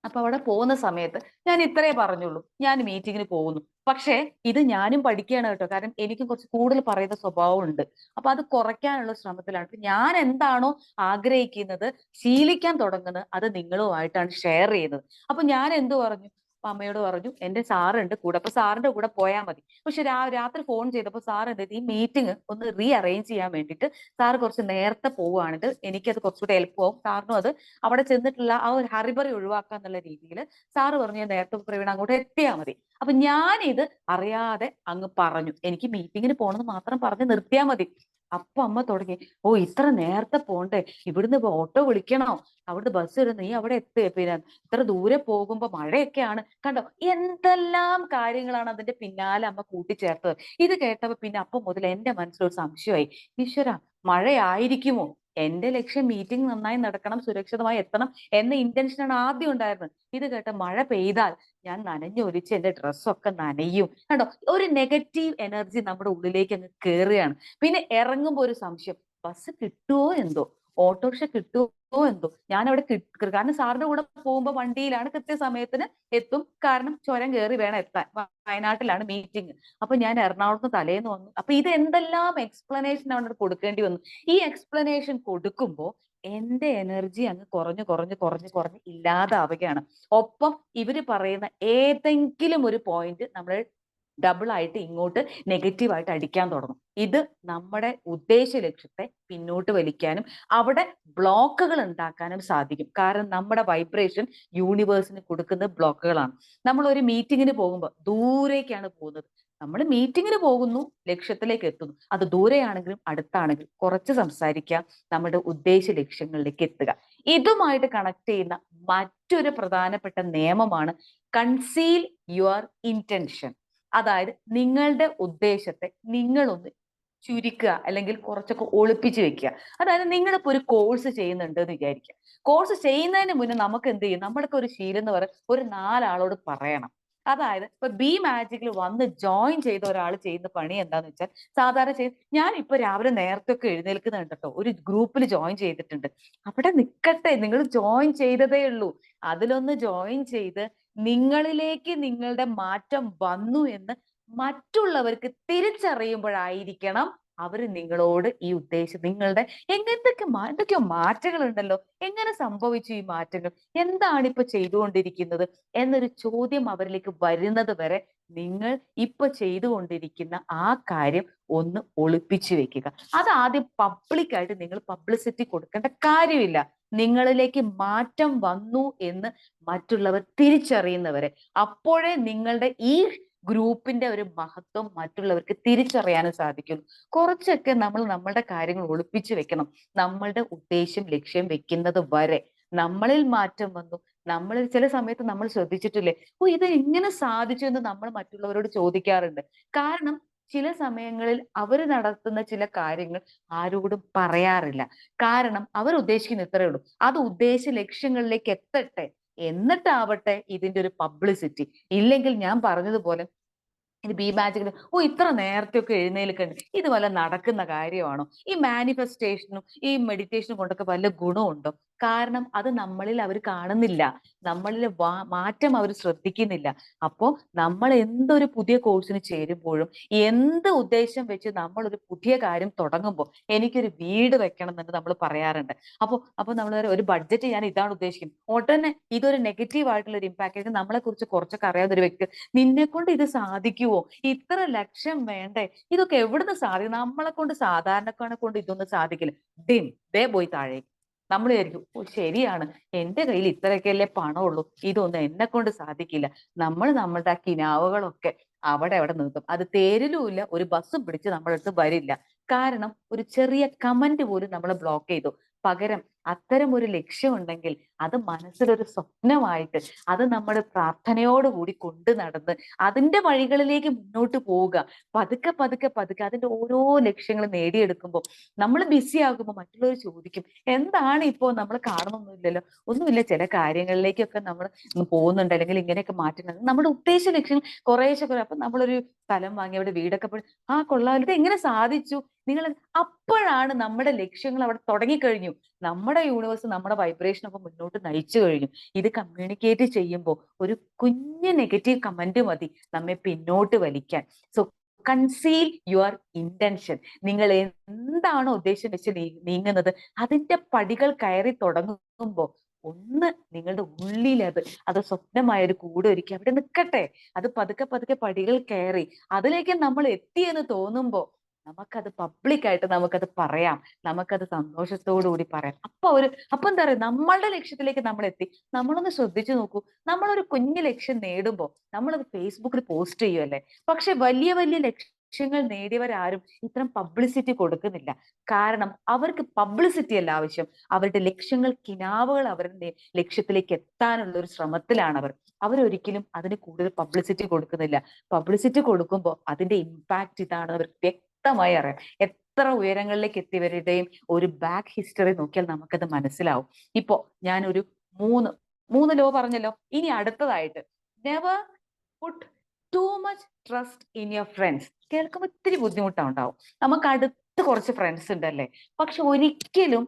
അപ്പൊ അവിടെ പോകുന്ന സമയത്ത് ഞാൻ ഇത്രേ പറഞ്ഞുള്ളൂ, ഞാൻ മീറ്റിങ്ങിന് പോകുന്നു. പക്ഷേ ഇത് ഞാനും പഠിക്കുകയാണ് കേട്ടോ, കാരണം എനിക്കും കുറച്ച് കൂടുതൽ പറയുന്ന സ്വഭാവം ഉണ്ട്. അപ്പൊ അത് കുറയ്ക്കാനുള്ള ശ്രമത്തിലാണ്. ഇപ്പൊ ഞാൻ എന്താണോ ആഗ്രഹിക്കുന്നത്, ശീലിക്കാൻ തുടങ്ങുന്നത്, അത് നിങ്ങളുമായിട്ടാണ് ഷെയർ ചെയ്യുന്നത്. അപ്പൊ ഞാൻ എന്ത് പറഞ്ഞു, അപ്പൊ അമ്മയോട് പറഞ്ഞു എന്റെ സാറുണ്ട് കൂടെ, അപ്പൊ സാറിന്റെ കൂടെ പോയാൽ മതി. പക്ഷെ രാത്രി ഫോൺ ചെയ്തപ്പോൾ സാർ എന്ത് ചെയ്തു, ഈ മീറ്റിംഗ് ഒന്ന് റീ അറേഞ്ച് ചെയ്യാൻ വേണ്ടിയിട്ട് സാറ് കുറച്ച് നേരത്തെ പോവുകയാണെങ്കിൽ എനിക്കത് കുറച്ചുകൂടെ എളുപ്പമാവും, സാറിനും അത് അവിടെ ചെന്നിട്ടുള്ള ആ ഒരു ഹറിബറി ഒഴിവാക്കുക എന്നുള്ള രീതിയിൽ സാറ് പറഞ്ഞു ഞാൻ നേരത്തെ പ്രവീണ അങ്ങോട്ട് എത്തിയാൽ മതി. അപ്പൊ ഞാനിത് അറിയാതെ അങ്ങ് പറഞ്ഞു, എനിക്ക് മീറ്റിങ്ങിന് പോകണമെന്ന് മാത്രം പറഞ്ഞ് നിർത്തിയാൽ മതി. അപ്പൊ അമ്മ തുടങ്ങി, ഓ ഇത്ര നേരത്തെ പോണ്ടേ, ഇവിടുന്ന് ഓട്ടോ വിളിക്കണോ, അവിടുന്ന് ബസ് വരുന്നു, നീ അവിടെ പിന്നെ ഇത്ര ദൂരെ പോകുമ്പോ മഴയൊക്കെയാണ് കണ്ടോ, എന്തെല്ലാം കാര്യങ്ങളാണ് അതിന്റെ പിന്നാലെ അമ്മ കൂട്ടിച്ചേർത്തത്. ഇത് കേട്ടപ്പോ പിന്നെ അപ്പം മുതൽ എന്റെ മനസ്സിലൊരു സംശയമായി, ഈശ്വര മഴയായിരിക്കുമോ? എന്റെ ലക്ഷ്യം മീറ്റിംഗ് നന്നായി നടക്കണം, സുരക്ഷിതമായി എത്തണം എന്ന ഇന്റൻഷനാണ് ആദ്യം ഉണ്ടായിരുന്നത്. ഇത് കേട്ട മഴ പെയ്താൽ ഞാൻ നനഞ്ഞൊലിച്ച് എന്റെ ഡ്രസ്സൊക്കെ നനയും കണ്ടോ. ഒരു നെഗറ്റീവ് എനർജി നമ്മുടെ ഉള്ളിലേക്ക് അങ്ങ് കയറുകയാണ്. പിന്നെ ഇറങ്ങുമ്പോ ഒരു സംശയം, ബസ് കിട്ടുമോ എന്തോ, ഓട്ടോറിക്ഷ കിട്ടുമോ എന്തോ. ഞാൻ അവിടെ കാരണം സാറിന്റെ കൂടെ പോകുമ്പോ വണ്ടിയിലാണ്, കൃത്യസമയത്തിന് എത്തും, കാരണം ചുരം കയറി വേണം എത്താൻ. വയനാട്ടിലാണ് മീറ്റിംഗ്. അപ്പൊ ഞാൻ എറണാകുളത്ത് തലേന്ന് വന്നു. അപ്പൊ ഇത് എന്തെല്ലാം എക്സ്പ്ലനേഷൻ അവിടെ കൊടുക്കേണ്ടി വന്നു. ഈ എക്സ്പ്ലനേഷൻ കൊടുക്കുമ്പോ എന്റെ എനർജി അങ്ങ് കുറഞ്ഞു കുറഞ്ഞു കുറഞ്ഞു കുറഞ്ഞ് ഇല്ലാതാവുകയാണ്. ഒപ്പം ഇവര് പറയുന്ന ഏതെങ്കിലും ഒരു പോയിന്റ് നമ്മൾ ഡബിൾ ആയിട്ട് ഇങ്ങോട്ട് നെഗറ്റീവായിട്ട് അടിക്കാൻ തുടങ്ങും. ഇത് നമ്മുടെ ഉദ്ദേശ ലക്ഷ്യത്തെ പിന്നോട്ട് വലിക്കാനും അവിടെ ബ്ലോക്കുകൾ ഉണ്ടാക്കാനും സാധിക്കും. കാരണം നമ്മുടെ വൈബ്രേഷൻ യൂണിവേഴ്സിന് കൊടുക്കുന്ന ബ്ലോക്കുകളാണ്. നമ്മൾ ഒരു മീറ്റിങ്ങിന് പോകുമ്പോൾ ദൂരേക്കാണ് പോകുന്നത്. നമ്മൾ മീറ്റിങ്ങിന് പോകുന്നു, ലക്ഷ്യത്തിലേക്ക് എത്തുന്നു. അത് ദൂരെയാണെങ്കിലും അടുത്താണെങ്കിലും കുറച്ച് സംസാരിക്കുക, നമ്മുടെ ഉദ്ദേശ ലക്ഷ്യങ്ങളിലേക്ക് എത്തുക. ഇതുമായിട്ട് കണക്ട് ചെയ്യുന്ന മറ്റൊരു പ്രധാനപ്പെട്ട നിയമമാണ് കൺസീൽ യുവർ ഇന്റൻഷൻ. അതായത് നിങ്ങളുടെ ഉദ്ദേശത്തെ നിങ്ങളൊന്ന് ചുരുക്കുക, അല്ലെങ്കിൽ കുറച്ചൊക്കെ ഒളിപ്പിച്ച് വെക്കുക. അതായത് നിങ്ങളിപ്പോ ഒരു കോഴ്സ് ചെയ്യുന്നുണ്ട് എന്ന് വിചാരിക്കുക. കോഴ്സ് ചെയ്യുന്നതിന് മുന്നേ നമുക്ക് എന്ത് ചെയ്യും, നമ്മുടെയൊക്കെ ഒരു ശീലം എന്ന് പറയുന്നത് ഒരു 4 ആളോട് പറയണം. അതായത് ഇപ്പൊ ബി മാജിക്കിൽ വന്ന് ജോയിൻ ചെയ്ത ഒരാൾ ചെയ്യുന്ന പണി എന്താന്ന് വെച്ചാൽ, സാധാരണ ഞാൻ ഇപ്പൊ രാവിലെ നേരത്തെ ഒക്കെ എഴുന്നേൽക്കുന്നുണ്ട് കേട്ടോ, ഒരു ഗ്രൂപ്പിൽ ജോയിൻ ചെയ്തിട്ടുണ്ട്, അവിടെ നിൽക്കട്ടെ, നിങ്ങൾ ജോയിൻ ചെയ്തതേ ഉള്ളൂ, അതിലൊന്ന് ജോയിൻ ചെയ്ത് നിങ്ങളിലേക്ക് നിങ്ങളുടെ മാറ്റം വന്നു എന്ന് മറ്റുള്ളവർക്ക് തിരിച്ചറിയുമ്പോഴായിരിക്കണം അവർ നിങ്ങളോട് ഈ ഉദ്ദേശം, നിങ്ങളുടെ എന്തൊക്കെയോ മാറ്റങ്ങൾ ഉണ്ടല്ലോ, എങ്ങനെ സംഭവിച്ചു ഈ മാറ്റങ്ങൾ, എന്താണ് ഇപ്പൊ ചെയ്തുകൊണ്ടിരിക്കുന്നത് എന്നൊരു ചോദ്യം അവരിലേക്ക് വരുന്നത് വരെ നിങ്ങൾ ഇപ്പൊ ചെയ്തുകൊണ്ടിരിക്കുന്ന ആ കാര്യം ഒന്ന് ഒളിപ്പിച്ചു വെക്കുക. അത് ആദ്യം പബ്ലിക്കായിട്ട് നിങ്ങൾ പബ്ലിസിറ്റി കൊടുക്കേണ്ട കാര്യമില്ല. നിങ്ങളിലേക്ക് മാറ്റം വന്നു എന്ന് മറ്റുള്ളവർ തിരിച്ചറിയുന്നവരെ, അപ്പോഴേ നിങ്ങളുടെ ഈ ഗ്രൂപ്പിന്റെ ഒരു മഹത്വം മറ്റുള്ളവർക്ക് തിരിച്ചറിയാനും സാധിക്കും. കുറച്ചൊക്കെ നമ്മൾ നമ്മളുടെ കാര്യങ്ങൾ ഒളിപ്പിച്ചു വെക്കണം. നമ്മളുടെ ഉദ്ദേശം ലക്ഷ്യം വെക്കുന്നത് വരെ. നമ്മളിൽ മാറ്റം വന്നു, നമ്മളിൽ ചില സമയത്ത് നമ്മൾ ശ്രദ്ധിച്ചിട്ടില്ലേ, ഓ ഇത് എങ്ങനെ സാധിച്ചു എന്ന് നമ്മൾ മറ്റുള്ളവരോട് ചോദിക്കാറുണ്ട്. കാരണം ചില സമയങ്ങളിൽ അവർ നടത്തുന്ന ചില കാര്യങ്ങൾ ആരോടും പറയാറില്ല. കാരണം അവർ ഉദ്ദേശിക്കുന്ന ഇത്രയേ ഉള്ളൂ, അത് ഉദ്ദേശ ലക്ഷ്യങ്ങളിലേക്ക് എത്തട്ടെ, എന്നിട്ടാവട്ടെ ഇതിന്റെ ഒരു പബ്ലിസിറ്റി. ഇല്ലെങ്കിൽ ഞാൻ പറഞ്ഞതുപോലെ ഇത് ബി മാജിക്കിൽ ഓ ഇത്ര നേരത്തെ ഒക്കെ എഴുന്നേൽക്കണ്ട്, ഇത് വല്ല നടക്കുന്ന കാര്യമാണോ? ഈ മാനിഫെസ്റ്റേഷനും ഈ മെഡിറ്റേഷനും കൊണ്ടൊക്കെ വല്ല ഗുണമുണ്ടോ? കാരണം അത് നമ്മളിൽ അവർ കാണുന്നില്ല, നമ്മളിൽ മാറ്റം അവർ ശ്രദ്ധിക്കുന്നില്ല. അപ്പോ നമ്മൾ എന്തൊരു പുതിയ കോഴ്സിന് ചേരുമ്പോഴും, എന്ത് ഉദ്ദേശം വെച്ച് നമ്മൾ ഒരു പുതിയ കാര്യം തുടങ്ങുമ്പോൾ, എനിക്കൊരു വീട് വെക്കണം എന്ന് നമ്മൾ പറയാറുണ്ട്. അപ്പൊ നമ്മൾ ഒരു ബഡ്ജറ്റ് ഞാൻ ഇതാണ് ഉദ്ദേശിക്കുന്നത്, ഉടനെ ഇതൊരു നെഗറ്റീവ് ആയിട്ടുള്ള ഒരു ഇമ്പാക്ട്, നമ്മളെ കുറിച്ച് കുറച്ചൊക്കെ അറിയാവുന്ന ഒരു വ്യക്തി, നിന്നെ കൊണ്ട് ഇത് സാധിക്കുവോ, ഇത്ര ലക്ഷം വേണ്ടേ, ഇതൊക്കെ എവിടുന്ന് സാധിക്കും, നമ്മളെ കൊണ്ട് സാധാരണക്കാരെ കൊണ്ട് ഇതൊന്നും സാധിക്കില്ല. ദേ പോയി താഴേക്ക്. നമ്മൾ വിചാരിക്കും ഓ ശരിയാണ്, എന്റെ കയ്യിൽ ഇത്രയൊക്കെയല്ലേ പണമുള്ളൂ, ഇതൊന്നും എന്നെ കൊണ്ട് സാധിക്കില്ല. നമ്മൾ നമ്മളുടെ ആ കിനാവുകളൊക്കെ അവിടെ നിർത്തും. അത് തേരിലുമില്ല, ഒരു ബസ്സും പിടിച്ച് നമ്മളടുത്ത് വരില്ല. കാരണം ഒരു ചെറിയ കമന്റ് പോലും നമ്മളെ ബ്ലോക്ക് ചെയ്തു. പകരം അത്തരം ഒരു ലക്ഷ്യമുണ്ടെങ്കിൽ അത് മനസ്സിലൊരു സ്വപ്നമായിട്ട് അത് നമ്മുടെ പ്രാർത്ഥനയോടുകൂടി കൊണ്ടു നടന്ന് അതിന്റെ വഴികളിലേക്ക് മുന്നോട്ട് പോവുക. പതുക്കെ പതുക്കെ പതുക്കെ അതിന്റെ ഓരോ ലക്ഷ്യങ്ങൾ നേടിയെടുക്കുമ്പോൾ നമ്മൾ ബിസി ആകുമ്പോൾ മറ്റുള്ളവർ ചോദിക്കും, എന്താണ് ഇപ്പോ നമ്മൾ കാണുന്നൊന്നുമില്ലല്ലോ, ഒന്നുമില്ല, ചില കാര്യങ്ങളിലേക്കൊക്കെ നമ്മൾ പോകുന്നുണ്ട്, അല്ലെങ്കിൽ ഇങ്ങനെയൊക്കെ മാറ്റുന്നുണ്ട്. നമ്മുടെ ഉദ്ദേശ ലക്ഷ്യം കുറേശ്ശെ കുറെ. അപ്പൊ നമ്മളൊരു സ്ഥലം വാങ്ങി അവിടെ വീടൊക്കെ പോയി, ആ കൊള്ളാം, ഇത് എങ്ങനെ സാധിച്ചു? നിങ്ങൾ അപ്പോഴാണ് നമ്മുടെ ലക്ഷ്യങ്ങൾ അവിടെ തുടങ്ങിക്കഴിഞ്ഞു. നമ്മുടെ യൂണിവേഴ്സ് നമ്മുടെ വൈബ്രേഷൻ ഒക്കെ മുന്നോട്ട് നയിച്ചു കഴിഞ്ഞു. ഇത് കമ്മ്യൂണിക്കേറ്റ് ചെയ്യുമ്പോൾ ഒരു കുഞ്ഞ് നെഗറ്റീവ് കമന്റ് മതി നമ്മെ പിന്നോട്ട് വലിക്കാൻ. So conceal your intention. നിങ്ങൾ എന്താണോ ഉദ്ദേശം വെച്ച് നീങ്ങുന്നത് അതിന്റെ പടികൾ കയറി തുടങ്ങുമ്പോൾ ഒന്ന് നിങ്ങളുടെ ഉള്ളിൽ അത് സ്വപ്നമായ ഒരു കൂട് ഒരുക്കി അവിടെ നിൽക്കട്ടെ. അത് പതുക്കെ പതുക്കെ പടികൾ കയറി അതിലേക്ക് നമ്മൾ എത്തിയെന്ന് തോന്നുമ്പോൾ നമുക്കത് പബ്ലിക്കായിട്ട് നമുക്കത് പറയാം, നമുക്കത് സന്തോഷത്തോടു കൂടി പറയാം. അപ്പൊ എന്താ പറയുക, നമ്മളുടെ ലക്ഷ്യത്തിലേക്ക് നമ്മൾ എത്തി. നമ്മളൊന്ന് ശ്രദ്ധിച്ചു നോക്കൂ, നമ്മളൊരു കുഞ്ഞു ലക്ഷ്യം നേടുമ്പോൾ നമ്മളത് ഫേസ്ബുക്കിൽ പോസ്റ്റ് ചെയ്യുമല്ലേ, പക്ഷെ വലിയ വലിയ ലക്ഷ്യങ്ങൾ നേടിയവരാരും ഇത്തരം പബ്ലിസിറ്റി കൊടുക്കുന്നില്ല. കാരണം അവർക്ക് പബ്ലിസിറ്റി അല്ല ആവശ്യം, അവരുടെ ലക്ഷ്യങ്ങൾ കിനാവുകൾ അവരുടെ ലക്ഷ്യത്തിലേക്ക് എത്താനുള്ള ഒരു ശ്രമത്തിലാണ് അവരൊരിക്കലും അതിന് കൂടുതൽ പബ്ലിസിറ്റി കൊടുക്കുന്നില്ല. പബ്ലിസിറ്റി കൊടുക്കുമ്പോൾ അതിന്റെ ഇമ്പാക്ട് ഇതാണ് അവർക്ക് വ്യക്തമായി അറിയാം. എത്ര ഉയരങ്ങളിലേക്ക് എത്തിയവരുടെയും ഒരു ബാക്ക് ഹിസ്റ്ററി നോക്കിയാൽ നമുക്കത് മനസ്സിലാവും. ഇപ്പോ ഞാനൊരു മൂന്ന് ലോ പറഞ്ഞല്ലോ. ഇനി അടുത്തതായിട്ട്, never put too much trust in your friends. കേൾക്കുമ്പോൾ ഇത്തിരി ബുദ്ധിമുട്ടുണ്ടാവും. നമുക്ക് അടുത്ത് കുറച്ച് ഫ്രണ്ട്സ് ഉണ്ടല്ലേ, പക്ഷെ ഒരിക്കലും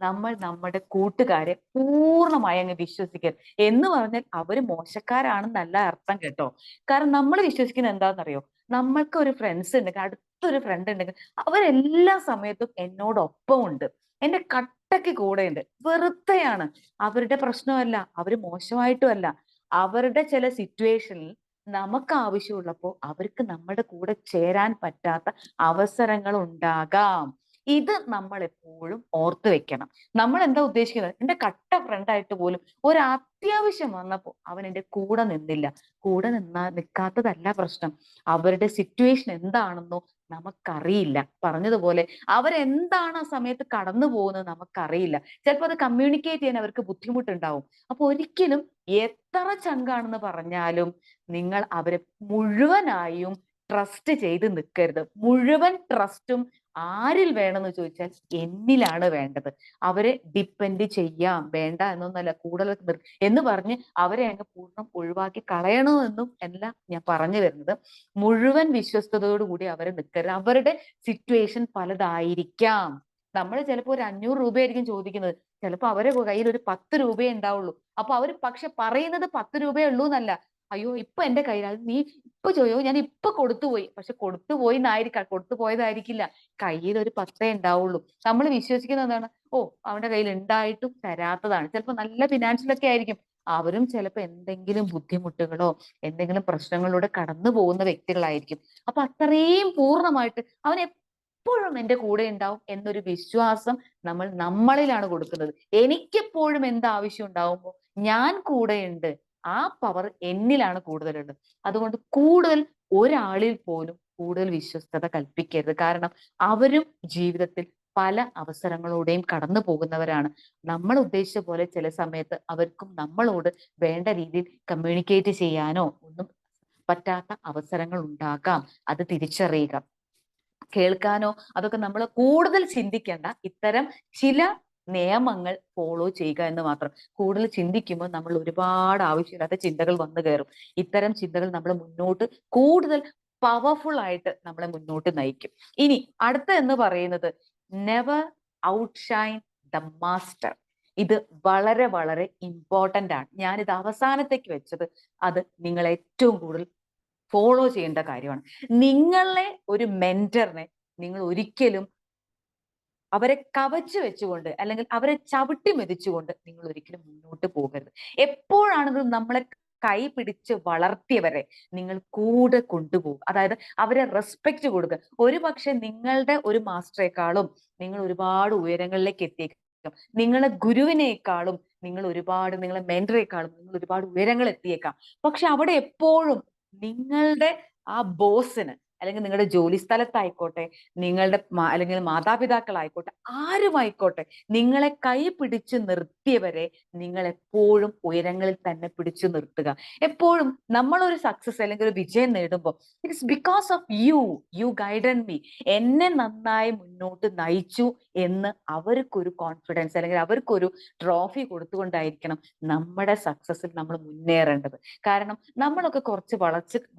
നമ്മൾ നമ്മുടെ കൂട്ടുകാരെ പൂർണ്ണമായി അങ്ങ് വിശ്വസിക്കരുത്. എന്ന് പറഞ്ഞാൽ അവര് മോശക്കാരാണെന്നല്ല അർത്ഥം കേട്ടോ. കാരണം നമ്മൾ വിശ്വസിക്കുന്നത് എന്താണെന്നറിയോ, നമ്മൾക്ക് ഒരു ഫ്രണ്ട്സ് ഉണ്ടെങ്കിൽ, അടുത്തൊരു ഫ്രണ്ട് ഉണ്ടെങ്കിൽ അവരെല്ലാ സമയത്തും എന്നോടൊപ്പം ഉണ്ട്, എന്റെ കട്ടയ്ക്ക് കൂടെ ഉണ്ട്. വെറുതെയാണ്, അവരുടെ പ്രശ്നമല്ല, അവര് മോശമായിട്ടും അല്ല. അവരുടെ ചില സിറ്റുവേഷനിൽ നമുക്ക് ആവശ്യമുള്ളപ്പോൾ അവർക്ക് നമ്മുടെ കൂടെ ചേരാൻ പറ്റാത്ത അവസരങ്ങൾ ഉണ്ടാകാം. ഇത് നമ്മൾ എപ്പോഴും ഓർത്തു വെക്കണം. നമ്മൾ എന്താ ഉദ്ദേശിക്കുന്നത്, എന്റെ കട്ട ഫ്രണ്ടായിട്ട് പോലും ഒരു അത്യാവശ്യം വന്നപ്പോൾ അവൻ എന്റെ കൂടെ നിന്നില്ല. കൂടെ നിൽക്കാത്തതല്ല പ്രശ്നം, അവരുടെ സിറ്റുവേഷൻ എന്താണെന്നോ നമുക്കറിയില്ല. പറഞ്ഞതുപോലെ അവരെന്താണ് ആ സമയത്ത് കടന്നു പോകുന്നത് നമുക്കറിയില്ല. ചിലപ്പോൾ അത് കമ്മ്യൂണിക്കേറ്റ് ചെയ്യാൻ അവർക്ക് ബുദ്ധിമുട്ടുണ്ടാവും. അപ്പൊ ഒരിക്കലും എത്ര ചങ്കാണെന്ന് പറഞ്ഞാലും നിങ്ങൾ അവരെ മുഴുവനായും ട്രസ്റ്റ് ചെയ്ത് നിൽക്കരുത്. മുഴുവൻ ട്രസ്റ്റും ആരിൽ വേണമെന്ന് ചോദിച്ചാൽ എന്നിലാണ് വേണ്ടത്. അവരെ ഡിപ്പെൻഡ് ചെയ്യാം, വേണ്ട എന്നൊന്നല്ല, കൂടുതൽ എന്ന് പറഞ്ഞ് അവരെ അങ്ങ് പൂർണ്ണം ഒഴിവാക്കി കളയണമെന്നും അല്ല ഞാൻ പറഞ്ഞു വരുന്നത്. മുഴുവൻ വിശ്വസ്തയോടുകൂടി അവരെ നിൽക്കരുത്. അവരുടെ സിറ്റുവേഷൻ പലതായിരിക്കാം. നമ്മൾ ചിലപ്പോൾ ഒരു 500 രൂപയായിരിക്കും ചോദിക്കുന്നത്, ചിലപ്പോൾ അവരെ കയ്യിൽ ഒരു 10 രൂപയേ ഉണ്ടാവുള്ളൂ. അപ്പൊ അവർ പക്ഷെ പറയുന്നത് 10 രൂപയേ ഉള്ളൂ എന്നല്ല, അയ്യോ ഇപ്പൊ എന്റെ കയ്യിൽ, അത് നീ ഇപ്പൊ ചോയോ, ഞാൻ ഇപ്പൊ കൊടുത്തുപോയി. പക്ഷെ കൊടുത്തു പോയതായിരിക്കില്ല, കയ്യിൽ ഒരു 10 ഉണ്ടാവുള്ളൂ. നമ്മൾ വിശ്വസിക്കുന്നത് എന്താണ്, ഓ അവന്റെ കയ്യിൽ ഉണ്ടായിട്ടും തരാത്തതാണ്. ചിലപ്പോൾ നല്ല ഫിനാൻഷ്യലൊക്കെ ആയിരിക്കും, അവരും ചിലപ്പോൾ എന്തെങ്കിലും ബുദ്ധിമുട്ടുകളോ എന്തെങ്കിലും പ്രശ്നങ്ങളിലൂടെ കടന്നു പോകുന്ന വ്യക്തികളായിരിക്കും. അപ്പൊ അത്രയും പൂർണ്ണമായിട്ട് അവൻ എപ്പോഴും എന്റെ കൂടെ ഉണ്ടാവും എന്നൊരു വിശ്വാസം നമ്മൾ നമ്മളിലാണ് കൊടുക്കുന്നത്. എനിക്കെപ്പോഴും എന്താവശ്യം ഉണ്ടാവുമ്പോൾ ഞാൻ കൂടെയുണ്ട്, ആ പവർ എന്നിലാണ് കൂടുതലുള്ളത്. അതുകൊണ്ട് കൂടുതൽ ഒരാളിൽ പോലും കൂടുതൽ വിശ്വസ്തത കൽപ്പിക്കരുത്. കാരണം അവരും ജീവിതത്തിൽ പല അവസരങ്ങളോടെയും കടന്നു പോകുന്നവരാണ്. നമ്മൾ ഉദ്ദേശിച്ച പോലെ ചില സമയത്ത് അവർക്കും നമ്മളോട് വേണ്ട രീതിയിൽ കമ്മ്യൂണിക്കേറ്റ് ചെയ്യാനോ ഒന്നും പറ്റാത്ത അവസരങ്ങൾ ഉണ്ടാകാം. അത് തിരിച്ചറിയുക. കേൾക്കാനോ അതൊക്കെ നമ്മൾ കൂടുതൽ ചിന്തിക്കേണ്ട. ഇത്തരം ചില നിയമങ്ങൾ ഫോളോ ചെയ്യുക എന്ന് മാത്രം. കൂടുതൽ ചിന്തിക്കുമ്പോൾ നമ്മൾ ഒരുപാട് ആവശ്യമില്ലാത്ത ചിന്തകൾ വന്നു കയറും. ഇത്തരം ചിന്തകൾ നമ്മളെ മുന്നോട്ട് കൂടുതൽ പവർഫുൾ ആയിട്ട് നമ്മളെ മുന്നോട്ട് നയിക്കും. ഇനി അടുത്ത എന്ന് പറയുന്നത്, നെവർ ഔട്ട്ഷൈൻ ദ മാസ്റ്റർ. ഇത് വളരെ വളരെ ഇമ്പോർട്ടന്റ് ആണ്. ഞാനിത് അവസാനത്തേക്ക് വെച്ചത് അത് നിങ്ങൾ ഏറ്റവും കൂടുതൽ ഫോളോ ചെയ്യേണ്ട കാര്യമാണ്. നിങ്ങളെ ഒരു മെന്ററിനെ നിങ്ങൾ ഒരിക്കലും അവരെ കവച്ചു വെച്ചുകൊണ്ട് അല്ലെങ്കിൽ അവരെ ചവിട്ടി മെതിച്ചുകൊണ്ട് നിങ്ങൾ ഒരിക്കലും മുന്നോട്ട് പോകരുത്. എപ്പോഴാണെങ്കിലും നമ്മളെ കൈ പിടിച്ച് വളർത്തിയവരെ നിങ്ങൾ കൂടെ കൊണ്ടുപോകും. അതായത് അവരെ റെസ്പെക്ട് കൊടുക്കുക. ഒരു പക്ഷെ നിങ്ങളുടെ ഒരു മാസ്റ്ററെക്കാളും നിങ്ങൾ ഒരുപാട് ഉയരങ്ങളിലേക്ക് എത്തിയേക്കാം. നിങ്ങളെ ഗുരുവിനേക്കാളും നിങ്ങളെ മെന്ററേക്കാളും നിങ്ങൾ ഒരുപാട് ഉയരങ്ങൾ എത്തിയേക്കാം. പക്ഷെ അവിടെ എപ്പോഴും നിങ്ങളുടെ ആ ബോസിന് അല്ലെങ്കിൽ നിങ്ങളുടെ ജോലി സ്ഥലത്തായിക്കോട്ടെ, നിങ്ങളുടെ അല്ലെങ്കിൽ മാതാപിതാക്കളായിക്കോട്ടെ, ആരുമായിക്കോട്ടെ, നിങ്ങളെ കൈ പിടിച്ചു നിർത്തിയവരെ നിങ്ങൾ എപ്പോഴും ഉയരങ്ങളിൽ തന്നെ പിടിച്ചു നിർത്തുക. എപ്പോഴും നമ്മളൊരു സക്സസ് അല്ലെങ്കിൽ ഒരു വിജയം നേടുമ്പോൾ it is because of you guided me, എന്നെ നന്നായി മുന്നോട്ട് നയിച്ചു എന്ന് അവർക്കൊരു കോൺഫിഡൻസ് അല്ലെങ്കിൽ അവർക്കൊരു ട്രോഫി കൊടുത്തുകൊണ്ടായിരിക്കണം നമ്മുടെ സക്സസിൽ നമ്മൾ മുന്നേറേണ്ടത്. കാരണം നമ്മളൊക്കെ കുറച്ച്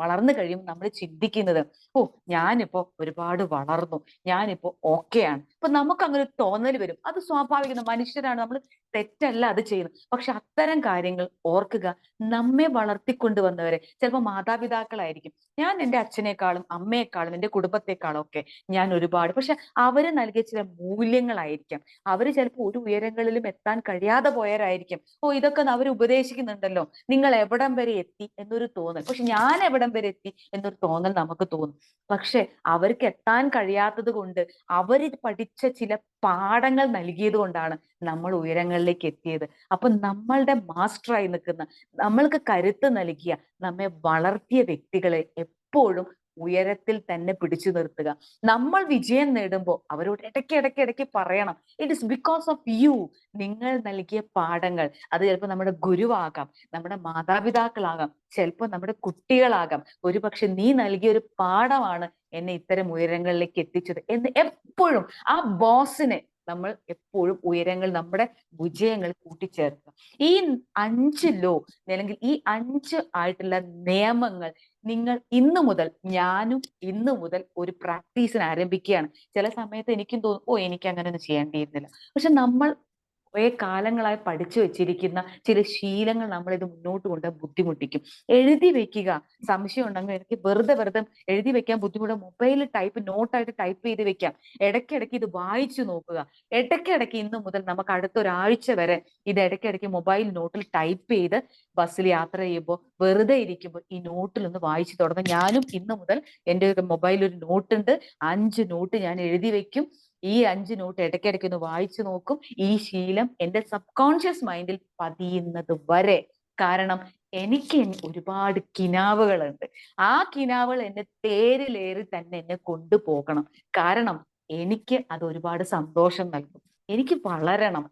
വളർന്നു കഴിയുമ്പോൾ നമ്മൾ ചിന്തിക്കുന്നത്, ഓ ഞാനിപ്പോ ഒരുപാട് വളർന്നു, ഞാനിപ്പോ ഓക്കെയാണ്. അപ്പൊ നമുക്ക് അങ്ങനെ ഒരു തോന്നൽ വരും. അത് സ്വാഭാവികം, മനുഷ്യരാണ്, നമ്മൾ തെറ്റല്ല അത് ചെയ്യുന്നത്. പക്ഷെ അത്തരം കാര്യങ്ങൾ ഓർക്കുക, നമ്മെ വളർത്തിക്കൊണ്ടുവന്നവരെ ചിലപ്പോൾ മാതാപിതാക്കളായിരിക്കും. ഞാൻ എൻ്റെ അച്ഛനേക്കാളും അമ്മയെക്കാളും എൻ്റെ കുടുംബത്തെക്കാളും ഒക്കെ ഞാൻ ഒരുപാട്, പക്ഷെ അവര് നൽകിയ ചില മൂല്യങ്ങളായിരിക്കാം. അവര് ചിലപ്പോൾ ഒരു ഉയരങ്ങളിലും എത്താൻ കഴിയാതെ പോയവരായിരിക്കും. ഓ ഇതൊക്കെ അവർ ഉപദേശിക്കുന്നുണ്ടല്ലോ, നിങ്ങൾ എവിടം വരെ എത്തി എന്നൊരു തോന്നൽ, പക്ഷെ ഞാൻ എവിടം വരെ എത്തി എന്നൊരു തോന്നൽ നമുക്ക് തോന്നും. പക്ഷെ അവർക്ക് എത്താൻ കഴിയാത്തത് കൊണ്ട് അവര് പഠിച്ച ചില പാഠങ്ങൾ നൽകിയത് കൊണ്ടാണ് നമ്മൾ ഉയരങ്ങളിലേക്ക് എത്തിയത്. അപ്പൊ നമ്മളുടെ മാസ്റ്ററായി നിൽക്കുന്ന, നമ്മൾക്ക് കരുത്ത് നൽകിയ, നമ്മെ വളർത്തിയ വ്യക്തികളെ എപ്പോഴും ഉയരത്തിൽ തന്നെ പിടിച്ചു നിർത്തുക. നമ്മൾ വിജയം നേടുമ്പോൾ അവരോട് ഇടയ്ക്ക് പറയണം, it is because of you. നിങ്ങൾ നൽകിയ പാഠങ്ങൾ, അത് ചിലപ്പോൾ നമ്മുടെ ഗുരുവാകാം, നമ്മുടെ മാതാപിതാക്കളാകാം, ചിലപ്പോൾ നമ്മുടെ കുട്ടികളാകാം. ഒരുപക്ഷെ നീ നൽകിയ ഒരു പാഠമാണ് എന്നെ ഇത്തരം ഉയരങ്ങളിലേക്ക് എത്തിച്ചത് എന്ന് എപ്പോഴും ആ ബോസിനെ നമ്മൾ എപ്പോഴും ഉയരങ്ങൾ, നമ്മുടെ വിജയങ്ങൾ കൂട്ടിച്ചേർക്കുക. ഈ 5 ലോ അല്ലെങ്കിൽ ഈ 5 ആയിട്ടുള്ള നിയമങ്ങൾ നിങ്ങൾ ഇന്നു മുതൽ, ഞാനും ഇന്നു മുതൽ ഒരു പ്രാക്ടീസിന് ആരംഭിക്കുകയാണ്. ചില സമയത്ത് എനിക്കും തോന്നും, ഓ എനിക്ക് അങ്ങനെ ഒന്നും ചെയ്യേണ്ടിയിരുന്നില്ല. പക്ഷെ നമ്മൾ കുറെ കാലങ്ങളായി പഠിച്ചു വെച്ചിരിക്കുന്ന ചില ശീലങ്ങൾ നമ്മൾ ഇത് മുന്നോട്ട് കൊണ്ടുപോകാൻ ബുദ്ധിമുട്ടിക്കും. എഴുതി വെക്കുക. സംശയം ഉണ്ടെങ്കിൽ എനിക്ക് വെറുതെ എഴുതി വെക്കാൻ ബുദ്ധിമുട്ട്, മൊബൈലിൽ നോട്ടായിട്ട് ടൈപ്പ് ചെയ്ത് വെക്കാം. ഇടയ്ക്കിടയ്ക്ക് ഇത് വായിച്ചു നോക്കുക. ഇടയ്ക്കിടയ്ക്ക് ഇന്ന് മുതൽ നമുക്ക് അടുത്ത ഒരാഴ്ച വരെ ഇത് ഇടയ്ക്കിടയ്ക്ക് മൊബൈൽ നോട്ടിൽ ടൈപ്പ് ചെയ്ത് ബസ്സിൽ യാത്ര ചെയ്യുമ്പോൾ, വെറുതെ ഇരിക്കുമ്പോൾ ഈ നോട്ടിൽ ഒന്ന് വായിച്ചു തുടങ്ങും. ഞാനും ഇന്ന് മുതൽ എൻ്റെ മൊബൈലിൽ ഒരു നോട്ടുണ്ട്, 5 നോട്ട് ഞാൻ എഴുതി വെക്കും. ഈ 5 നോട്ട് ഇടയ്ക്കിടയ്ക്ക് ഒന്ന് വായിച്ചു നോക്കും. ഈ ശീലം എൻ്റെ സബ് കോൺഷ്യസ് മൈൻഡിൽ പതിയുന്നത് വരെ. കാരണം എനിക്ക് ഒരുപാട് കിനാവുകളുണ്ട്. ആ കിനാവുകൾ എന്നെ തേരിലേറി തന്നെ എന്നെ കൊണ്ടുപോകണം. കാരണം എനിക്ക് അത് ഒരുപാട് സന്തോഷം നൽകും. എനിക്ക് വളരണം.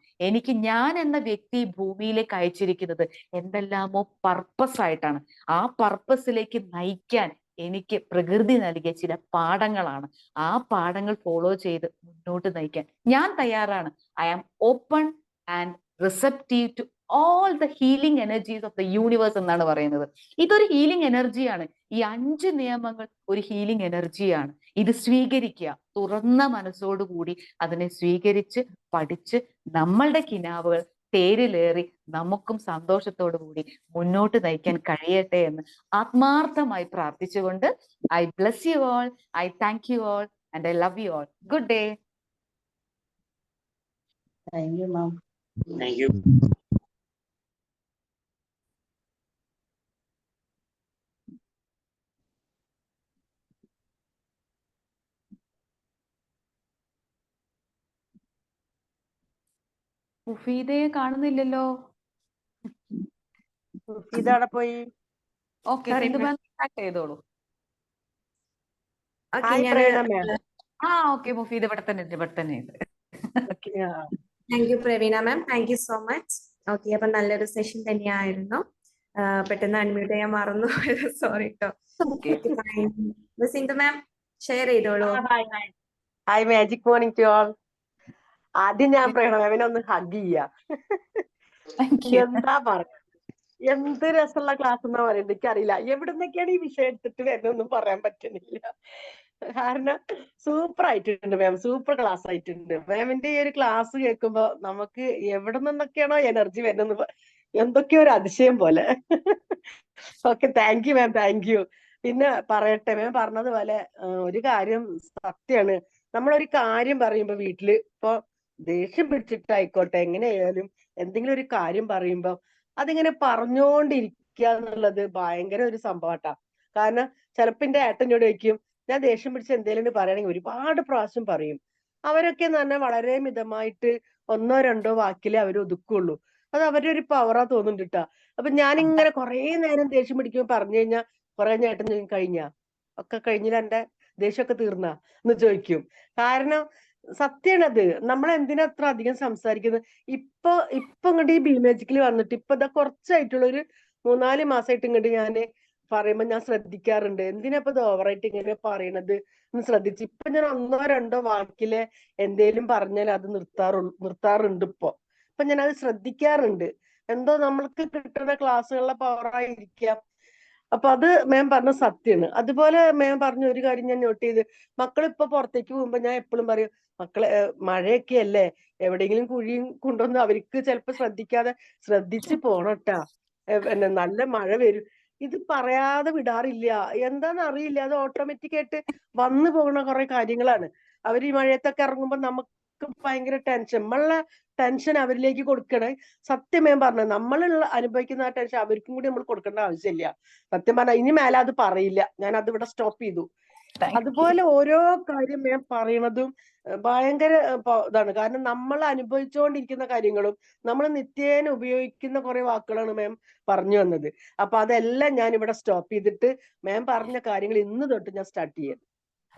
ഞാൻ എന്ന വ്യക്തി ഭൂമിയിലേക്ക് അയച്ചിരിക്കുന്നത് എന്തെല്ലാമോ പർപ്പസ് ആയിട്ടാണ്. ആ പർപ്പസിലേക്ക് നയിക്കാൻ എനിക്ക് പ്രകൃതി നൽകിയ ചില പാഠങ്ങളാണ്. ആ പാഠങ്ങൾ ഫോളോ ചെയ്ത് മുന്നോട്ട് നയിക്കാൻ ഞാൻ തയ്യാറാണ്. I am open and receptive to all the healing energies of the universe എന്നാണ് പറയുന്നത്. ഇതൊരു ഹീലിംഗ് എനർജിയാണ്. ഈ 5 നിയമങ്ങൾ ഒരു ഹീലിംഗ് എനർജിയാണ്. ഇത് സ്വീകരിക്കുക. തുറന്ന മനസ്സോടുകൂടി അതിനെ സ്വീകരിച്ച് പഠിച്ച് നമ്മളുടെ കിനാവുകൾ തേരിലേറി നമുക്കും സന്തോഷത്തോടു കൂടി മുന്നോട്ട് നയിക്കാൻ കഴിയട്ടെ എന്ന് ആത്മാർത്ഥമായി പ്രാർത്ഥിച്ചുകൊണ്ട് I bless you all, I thank you all and I love you all. Good day. Thank you ma'am. Thank you. മുഫീദയെ കാണുന്നില്ലല്ലോ. ഇതവിടെ പോയി. ഓക്കെ, സ്റ്റാർട്ട് ചെയ്തോളൂ. Hi Praveena ma'am. Okay Mufeed ഇവിടെ തന്നെ ഉണ്ട്. Thank you Praveena ma'am, thank you so much. Okay, അപ്പൊ നല്ലൊരു സെഷൻ തന്നെയായിരുന്നു. പെട്ടെന്ന് അൺമ്യൂട്ട് ചെയ്യാൻ മറന്നു, സോറി കേട്ടോ. സിന്ധു മാം ഷെയർ ചെയ്തോളൂ. Hi, magic morning to all. ആദ്യം ഞാൻ പ്രവീണ മാമിനെ ഒന്ന് ഹഗ് ചെയ്യാം. എന്താ പറയാ, എന്ത് രസമുള്ള ക്ലാസ് എന്നാ പറയുന്നത്. എനിക്കറിയില്ല എവിടുന്നൊക്കെയാണ് ഈ വിഷയം എടുത്തിട്ട് വരുന്നൊന്നും പറയാൻ പറ്റുന്നില്ല. കാരണം സൂപ്പർ ആയിട്ടുണ്ട് മാം, സൂപ്പർ ക്ലാസ് ആയിട്ടുണ്ട്. മാമിന്റെ ഈ ഒരു ക്ലാസ് കേൾക്കുമ്പോ നമുക്ക് എവിടെ നിന്നൊക്കെയാണോ എനർജി വരുന്നത്, എന്തൊക്കെയോ ഒരു അതിശയം പോലെ. Okay, thank you ma'am, thank U. പിന്നെ പറയട്ടെ, മാം പറഞ്ഞതുപോലെ ഒരു കാര്യം സത്യമാണ്. നമ്മളൊരു കാര്യം പറയുമ്പോ വീട്ടില് ഇപ്പൊ ദേഷ്യം പിടിച്ചിട്ടായിക്കോട്ടെ, എങ്ങനെയായാലും എന്തെങ്കിലും ഒരു കാര്യം പറയുമ്പോ അതിങ്ങനെ പറഞ്ഞോണ്ടിരിക്കുക എന്നുള്ളത് ഭയങ്കര ഒരു സംഭവട്ടാ. കാരണം ചിലപ്പോ എന്റെ ഏട്ടനോട് ചോദിക്കും, ഞാൻ ദേഷ്യം പിടിച്ച് എന്തെങ്കിലും പറയുകയാണെങ്കിൽ ഒരുപാട് പ്രാവശ്യം പറയും. അവരൊക്കെ എന്ന് പറഞ്ഞാൽ വളരെ മിതമായിട്ട് 1 or 2 വാക്കിലേ അവർ ഒതുക്കുള്ളൂ. അത് അവരുടെ ഒരു പവറാ തോന്നുന്നുണ്ട് കേട്ടാ. അപ്പൊ ഞാനിങ്ങനെ കുറെ നേരം ദേഷ്യം പിടിക്കുമ്പോൾ പറഞ്ഞു കഴിഞ്ഞാൽ കുറെ ചേട്ടൻ കഴിഞ്ഞാ ഒക്കെ കഴിഞ്ഞില്ല, എന്റെ ദേഷ്യമൊക്കെ തീർന്നാ എന്ന് ചോദിക്കും. കാരണം സത്യാണത്. നമ്മൾ എന്തിനാ അത്ര അധികം സംസാരിക്കുന്നത്? ഇപ്പൊ ഇങ്ങോട്ട് ഈ ബിമാജിക്കിൽ വന്നിട്ട് ഇപ്പൊ ഇതാ കുറച്ചായിട്ടുള്ള ഒരു 3-4 മാസമായിട്ട് ഇങ്ങോട്ട് ഞാന് പറയുമ്പോ ഞാൻ ശ്രദ്ധിക്കാറുണ്ട്. എന്തിനാ ഇപ്പൊ ഇത് ഓവറായിട്ട് ഇങ്ങനെ പറയണത് എന്ന് ശ്രദ്ധിച്ച് ഇപ്പൊ ഞാൻ 1-2 വാക്കിലെ എന്തേലും പറഞ്ഞാൽ അത് നിർത്താറുണ്ട്. ഇപ്പൊ ഞാൻ അത് ശ്രദ്ധിക്കാറുണ്ട്. എന്തോ നമ്മൾക്ക് കിട്ടുന്ന ക്ലാസ്സുകളിലെ പവറായിരിക്കാം. അപ്പൊ അത് മാം പറഞ്ഞ സത്യമാണ്. അതുപോലെ മാം പറഞ്ഞ ഒരു കാര്യം ഞാൻ നോട്ട് ചെയ്ത്, മക്കൾ ഇപ്പൊ പുറത്തേക്ക് പോകുമ്പോ ഞാൻ എപ്പോഴും പറയും, മക്കളെ മഴയൊക്കെ അല്ലേ, എവിടെയെങ്കിലും കുഴിയും കൊണ്ടുവന്ന് അവർക്ക് ചിലപ്പോ ശ്രദ്ധിച്ച് പോണട്ടാ, പിന്നെ നല്ല മഴ വരും. ഇത് പറയാതെ വിടാറില്ല. എന്താന്ന് അറിയില്ല, അത് ഓട്ടോമാറ്റിക് ആയിട്ട് വന്നു പോകുന്ന കുറെ കാര്യങ്ങളാണ്. അവർ ഈ മഴയത്തൊക്കെ ഇറങ്ങുമ്പോ നമുക്ക് ഭയങ്കര നമ്മളെ ടെൻഷൻ അവരിലേക്ക് കൊടുക്കണേ. സത്യം ഞാൻ പറഞ്ഞത്, നമ്മളുള്ള അനുഭവിക്കുന്ന ആ ടെൻഷൻ അവർക്കും കൂടി നമ്മൾ കൊടുക്കേണ്ട ആവശ്യമില്ല. സത്യം പറഞ്ഞാൽ ഇനി മേലെ അത് പറയില്ല. ഞാൻ അത് ഇവിടെ സ്റ്റോപ്പ് ചെയ്തു. അതുപോലെ ഓരോ കാര്യം ഞാൻ പറയണതും ഭയങ്കര ഇതാണ്. കാരണം നമ്മൾ അനുഭവിച്ചുകൊണ്ടിരിക്കുന്ന കാര്യങ്ങളും നമ്മൾ നിത്യേന ഉപയോഗിക്കുന്ന കുറെ വാക്കുകളാണ് മാം പറഞ്ഞു വന്നത്. അപ്പൊ അതെല്ലാം ഞാൻ ഇവിടെ സ്റ്റോപ്പ് ചെയ്തിട്ട് മാം പറഞ്ഞ കാര്യങ്ങൾ ഇന്ന് തൊട്ട് ഞാൻ സ്റ്റാർട്ട് ചെയ്യാം.